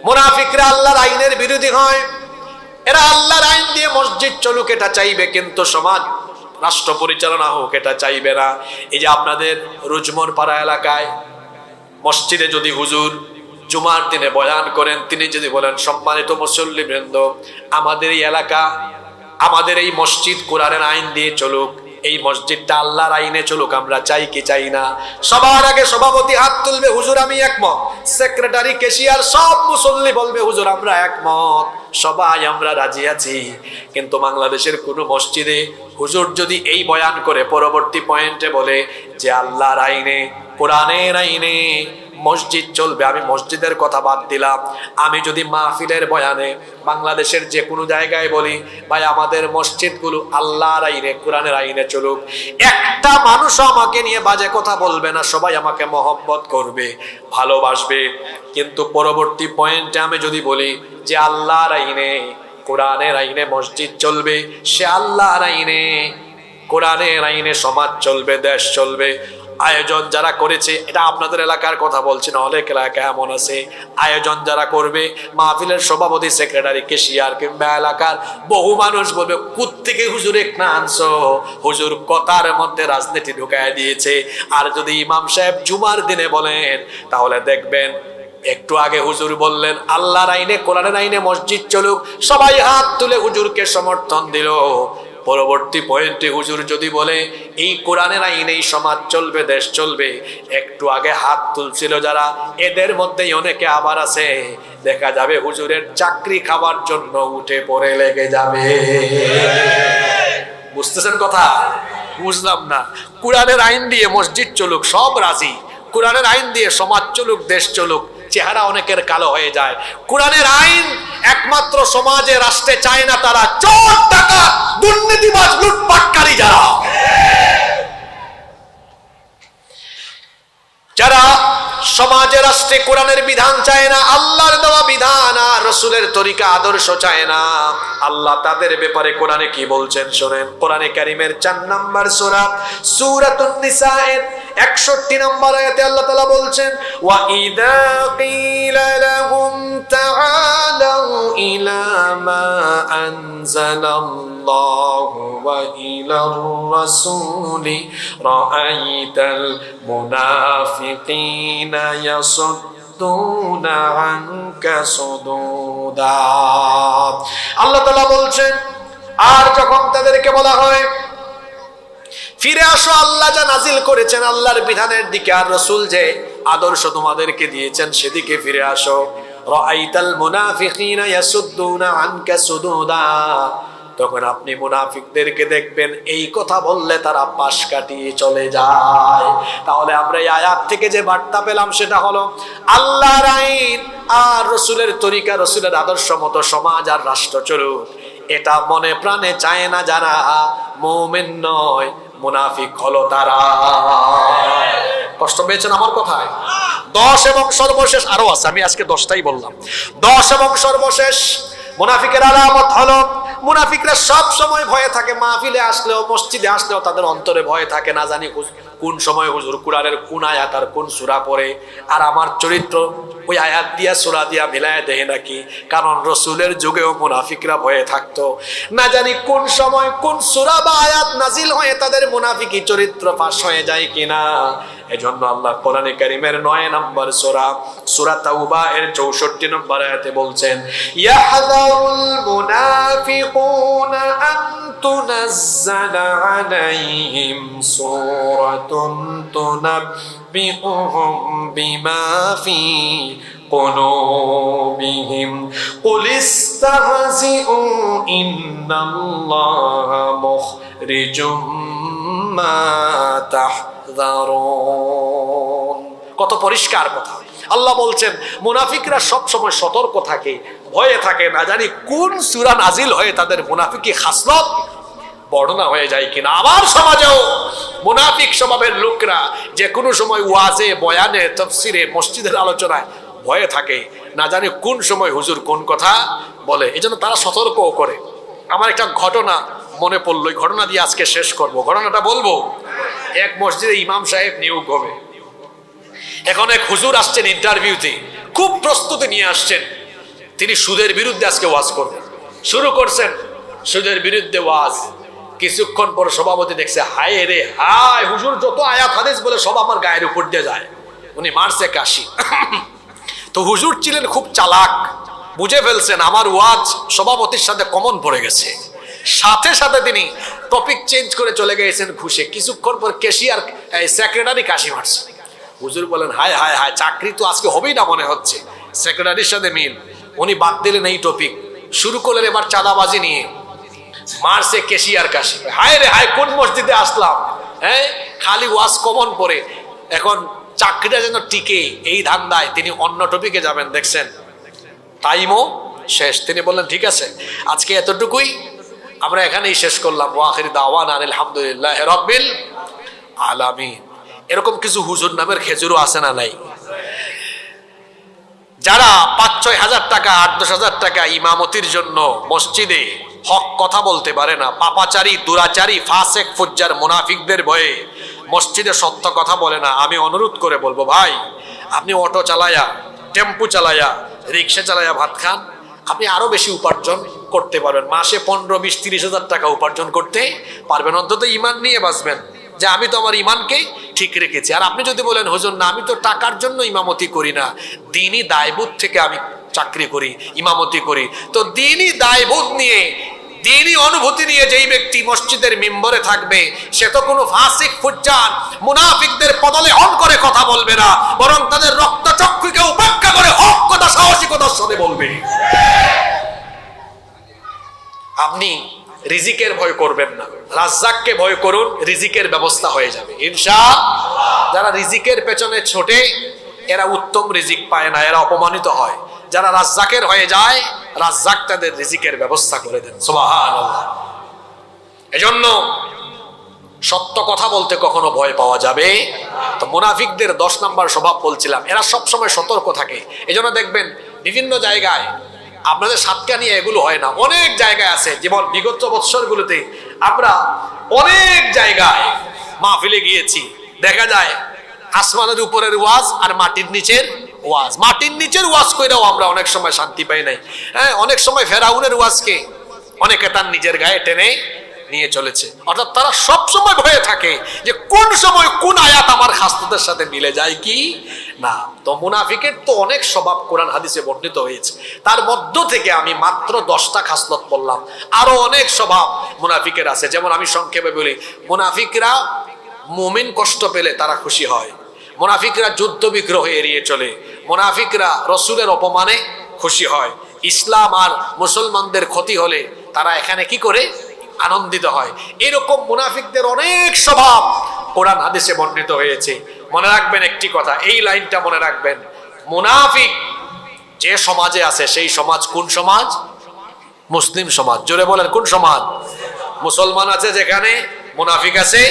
মুনাফিকরা আল্লাহর আইনের বিরোধী হয়। এরা আল্লাহর আইন দিয়ে মসজিদ চলুক এটা চাইবে, কিন্তু সমাজ রাষ্ট্র পরিচালনা হোক এটা চাইবে না। এই যে আপনাদের রুজমোর পাড়া এলাকায় মসজিদে যদি হুজুর জুমার দিনে বয়ান করেন, তিনি যদি বলেন সম্মানিত মুসল্লিবৃন্দ, আমাদের এই এলাকা, আমাদের এই মসজিদ কোরআনের আইন দিয়ে চলুক, এই মসজিদটা আল্লাহর আইনে চলুক, আমরা চাই কি চাই না? সবার আগে সভাপতি হাত তুলবে, হুজুর আমি একমত। সেক্রেটারি, ক্যাশিয়ার সব মুসল্লি বলবে হুজুর আমরা একমত, সবাই আমরা রাজি আছি। কিন্তু বাংলাদেশের কোন মসজিদে হুজুর যদি এই বয়ান করে পরবর্তী পয়েন্টে বলে যে আল্লাহর আইনে, কোরআনের আইনে মসজিদ চলবে, আমি মসজিদের কথা বাদ দিলাম, আমি যদি মাহফিলের বয়ানে বাংলাদেশের যে কোনো জায়গায় বলি ভাই আমাদের মসজিদগুলো আল্লাহর আইনে, কোরআনের আইনে চলুক, একটা মানুষ আমাকে নিয়ে বাজে কথা বলবে না, সবাই আমাকে মহব্বত করবে, ভালোবাসবে। কিন্তু পরবর্তী পয়েন্টে আমি যদি বলি যে আল্লাহর আইনে, কোরআনের আইনে মসজিদ চলবে, সে আল্লাহর আইনে, কোরআনের আইনে সমাজ চলবে, দেশ চলবে। আয়োজন যারা করেছে, এটা আপনাদের এলাকার কথা বলছি না, অনেক এলাকায় এমন আছে, আয়োজন যারা করবে, মাহফিলের সভাপতি, সেক্রেটারি, ক্যাশিয়ার কিংবা এলাকার বহু মানুষ বলবে কোত্থেকে হুজুর এক না আনছো, হুজুর কথার মধ্যে রাজনীতি ঢুকায় দিয়েছে। আর যদি ইমাম সাহেব জুমার দিনে বলেন তাহলে দেখবেন একটু আগে হুজুর বললেন আল্লাহর আইনে, কোরআনের আইনে মসজিদ চলুক, সবাই হাত তুলে হুজুরকে সমর্থন দিল। পরবর্তী পয়েন্টে হুজুর যদি বলে এই কোরআনের আইনেই সমাজ চলবে, দেশ চলবে, একটু আগে হাত তুলছিল যারা, এদের মধ্যেই অনেকে আবার আছে, দেখা যাবে হুজুরের চাকরি খাবার জন্য উঠে পড়ে লেগে যাবে। বুঝতেছেন কথা? বুঝলাম না। কোরআনের আইন দিয়ে মসজিদ চলুক, সব রাজি। কোরআনের আইন দিয়ে সমাজ চলুক, দেশ চলুক, চেহারা অনেকের কালো হয়ে যায়। কোরআনের আইন একমাত্র সমাজে, রাষ্ট্রে চায় না তারা চোর, ডাকাত, দুর্নীতিবাজ, লুটপাটকারী যারা সমাজে, রাষ্ট্রে কোরআনের বিধান চায় না, আল্লাহর দেওয়া বিধান আর রাসূলের তরিকা আদর্শ চায় না, আল্লাহ তাদের ব্যাপারে কোরআনে কি বলছেন শোনেন। কোরআনে কারীমের 4 নম্বর সূরা সূরাতুন নিসা এর 61 নম্বর আয়াতে আল্লাহ তাআলা বলছেন, ওয়া ইযা কিলা লাহুম তাআলাউ ইলা মা আনজালাল্লাহু ওয়া ইলার রাসূলি রাআইতাল মুনাফিকিনা ইয়াসুদ্দুনা আনকা সুদুদা। আল্লাহ তাআলা বলছেন, আর যখন তাদেরকে বলা হয় ফিরে আসো, আল্লাহ যা নাজিল করেছেন আল্লাহর বিধানের দিকে, আর রাসূল যে আদর্শ তোমাদেরকে দিয়েছেন সেদিকে ফিরে আসো, রাআইতাল মুনাফিকিনা ইয়াসুদ্দুনা আনকা সুদুদা, তখন আপনি মুনাফিকদেরকে দেখবেন এই কথা বললে তারা পাশ কাটিয়ে চলে যায়। তাহলে আমরা এই আয়াত থেকে যে বার্তা পেলাম সেটা হলো আল্লাহর আইন আর রাসূলের তরিকা, রাসূলের আদর্শ মতো সমাজ আর রাষ্ট্র চলুক, এটা মনে প্রাণে চায় না যারা, মুমিন নয়, মুনাফিক হলো তারা। কষ্ট পেয়েছেন আমার কথায়? 10 এবং সর্বশেষ আরো আছে, আমি আজকে 10টাই বললাম। 10 এবং সর্বশেষ মুনাফিকের আলামত হলো, মুনাফিকরা সব সময় ভয়ে থাকে, মাহফিলে আসলেও, মসজিদে আসলেও তাদের অন্তরে ভয় থাকে, না জানি কোন সময় হুজুর কোরআনের কোন আয়াত আর কোন সূরা পড়ে, আর আমার চরিত্র ওই আয়াত দিয়া সূরা দিয়া মিলায় দেয় নাকি। কারণ রাসূলের যুগেও মুনাফিকরা ভয়ে থাকতো, না জানি কোন সময় কোন সূরা বা আয়াত নাজিল হয়ে তাদের মুনাফিকি চরিত্র ফাঁস হয়ে যায় কিনা। এজন্য আল্লাহ কোরআনে কারীমের 9 নম্বর সূরা, সূরা তাওবা এর 64 নম্বর আয়াতে বলছেন, ইয়াহযারুল মুনাফিকুনা আন তুনাজ্জালা আলাইহিম সূরাতুন তুনাব্বিউহুম বিমা ফি قلوبهم قل استهزئوا إن الله مخرج ما تحذرون। কত পরিষ্কার কথা। আল্লাহ বলছেন মুনাফিকরা সব সময় সতর্ক থাকে, ভয়ে থাকে, না জানি কোন সূরা নাজিল হয়ে তাদের মুনাফিকি খাসলত বর্ণনা হয়ে যায় কিনা। আবার সমাজেও মুনাফিক স্বভাবের লোকরা যে কোনো সময় ওয়াজে, বয়ানে, তাফসিরে, মসজিদের আলোচনায় ভয়ে থাকে, না জানি কোন সময় হুজুর কোন কথা বলে, এজন্য তারা সতর্কও করে। আমার একটা ঘটনা মনে পড়লো, এই ঘটনা দিয়ে আজকে শেষ করব। ঘটনাটা বলবো, এক মসজিদে ইমাম সাহেব নিয়োগ হবে। এখন এক হুজুর আসছেন ইন্টারভিউতে, খুব প্রস্তুতি নিয়ে আসছেন, তিনি সুদের বিরুদ্ধে আজকে ওয়াজ করবেন। শুরু করছেন সুদের বিরুদ্ধে ওয়াজ। কিছুক্ষণ পর সভাপতি দেখছে, হায় রে হায়, হুজুর যত আয়াত হাদিস বলে সব আমার গায়ের উপর দিয়ে যায়। উনি মারছে কাশি। তো হুজুর ছিলেন খুব চালাক, বুঝে ফেলছেন আমার ওয়াজ সভাপতির সাথে কমন পড়ে গেছে। সাথে সাথে তিনি টপিক চেঞ্জ করে চলে গিয়েছেন ঘুষে। কিছুক্ষণ পর ক্যাশিয়ার, সেক্রেটারি কাশি মারছে। হুজুর বলেন, হায় হায় হায়, চাকরি তো আজকে হবেই না মনে হচ্ছে। সেক্রেটারির সাথে মিল, উনি বাদ দিলেন এই টপিক, শুরু করলেন এবার চাঁদাবাজি নিয়ে। মারছে ক্যাশিয়ার কাশি। হায় রে হায়, কোন মসজিদে আসলাম, হ্যাঁ, খালি ওয়াজ কমন পড়ে। এখন চাকরিটা যেন টিকে এই ধান্দায় তিনি অন্য টপিকে যাবেন। দেখছেন টাইমও শেষ। তিনি বললেন, ঠিক আছে আজকে এতটুকুই, আমরা এখানেই শেষ করলাম। ওয়া আখির দাওয়ানা আলহামদুলিল্লাহি রাব্বিল আলামিন। এরকম কিছু হুজুর নামের খেজুরও আছে না নাই? যারা 5-6 হাজার টাকা, 8-10 হাজার টাকা ইমামতির জন্য মসজিদে হক কথা বলতে পারে না, পাপাচারী, দুরাচারী, ফাসেক, ফুজ্জার, মুনাফিকদের ভয়ে মসজিদে সত্য কথা বলে না। আমি অনুরোধ করে বলবো, ভাই আপনি অটো চালায়া, টেম্পু চালায়া, রিক্সা চালায়া ভাত খান, আপনি আরো বেশি উপার্জন করতে পারবেন। মাসে 15, 20, 30 হাজার টাকা উপার্জন করতে পারবেন। অন্তত ইমান নিয়ে বাঁচবেন যে আমি তো আমার ইমানকে ঠিক রেখেছি। আর আপনি যদি বলেন, হুজুর না, আমি তো টাকার জন্য ইমামতি করি না, দ্বীনি দায়বোধ থেকে আমি চাকরি করি, ইমামতি করি, তো দ্বীনি দায়বোধ নিয়ে দ্বীনি অনুভূতি নিয়ে যেই ব্যক্তি মসজিদের মিম্বরে থাকবে, সে তো কোনো ফাসিক ফুজ্জার মুনাফিকদের পদলেহন করে কথা বলবে না, বরং তাদের রক্তচক্ষুকে উপেক্ষা করে হক কথা সাহসিকতার সাথে বলবে। আপনি রিজিকের ভয় করবেন না, রাজ্জাককে ভয় করুন, রিজিকের ব্যবস্থা হয়ে যাবে ইনশাআল্লাহ। যারা রিজিকের পেছনে ছোটে এরা উত্তম রিজিক পায় না, এরা অপমানিত হয়। যারা রাজ্জাকের হয়ে যায়, রাজ্জাক তাদের রিজিকের ব্যবস্থা করে দেন। সুবহানাল্লাহ। এজন্য সত্য কথা বলতে কখনো ভয় পাওয়া যাবে। তো মুনাফিকদের 10 নম্বর স্বভাব বলছিলাম, এরা সবসময় সতর্ক থাকে। এজন্য দেখবেন বিভিন্ন জায়গায়, আপনাদের সাতকা নিয়ে এগুলো হয় না, অনেক জায়গায় আছে, যেমন বিগত বৎসরগুলোতে আমরা অনেক জায়গায় মাহফিলে গিয়েছি, দেখা যায় আসমানের উপরের ওয়াজ আর মাটির নিচের ওয়াজ। মাটির নিচের ওয়াজ কইরাও আমরা অনেক সময় শান্তি পাই নাই। হ্যাঁ, অনেক সময় ফেরাউনের ওয়াজকে অনেকে তার নিজের গায়ে টেনে নিয়ে চলেছে। অর্থাৎ তারা সব সময় ভয়ে থাকে যে কোন সময় কোন আয়াত আমার খাসলতের সাথে মিলে যায় কি না। তো মুনাফিকের তো অনেক স্বভাব কোরআন হাদিসে বর্ণিত হয়েছে, তার মধ্য থেকে আমি মাত্র 10টা খাসলত বললাম। আরো অনেক স্বভাব মুনাফিকের আছে। যেমন আমি সংক্ষেপে বলি, মুনাফিকরা মুমিন কষ্ট পেলে তারা খুশি হয়, মুনাফিকরা যুদ্ধ বিগ্রহ এড়িয়ে চলে, মুনাফিকরা রসুলের অপমানে খুশি হয়, ইসলাম আর মুসলমানদের ক্ষতি হলে তারা এখানে কি করে আনন্দিত হয়। এরকম মুনাফিকদের অনেক স্বভাব কোরআন হাদিসে বর্ণিত হয়েছে। মনে রাখবেন একটি কথা, এই লাইনটা মনে রাখবেন, মুনাফিক যে সমাজে আছে সেই সমাজ কোন সমাজ? মুসলিম সমাজ। জোরে বলেন কোন সমাজ? মুসলমান আছে যেখানে, মুনাফিক আছে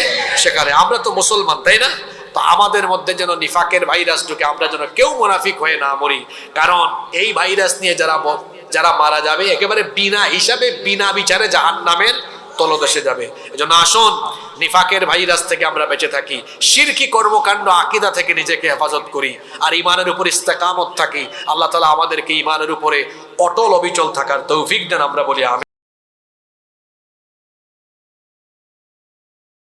সেখানে। আমরা তো মুসলমান, তাই না? তো আমাদের মধ্যে যেন নিফাকের ভাইরাস ঢুকে আমরা যেন কেউ মুনাফিক হয়ে না মরি। কারণ এই ভাইরাস নিয়ে যারা মারা যাবে একেবারে বিনা হিসাবে বিনা বিচারে জাহান্নামের তলদেশে যাবে। এজন্য আসুন নিফাকের ভাইরাস থেকে আমরা বেঁচে থাকি, শিরকি কর্মকাণ্ড আকীদা থেকে নিজেকে হেফাজত করি, আর ইমানের উপর ইস্তেকামত থাকি। আল্লাহ তাআলা আমাদেরকে ইমানের উপরে অটল অবিচল থাকার তৌফিক দেন, আমরা বলি আমিন।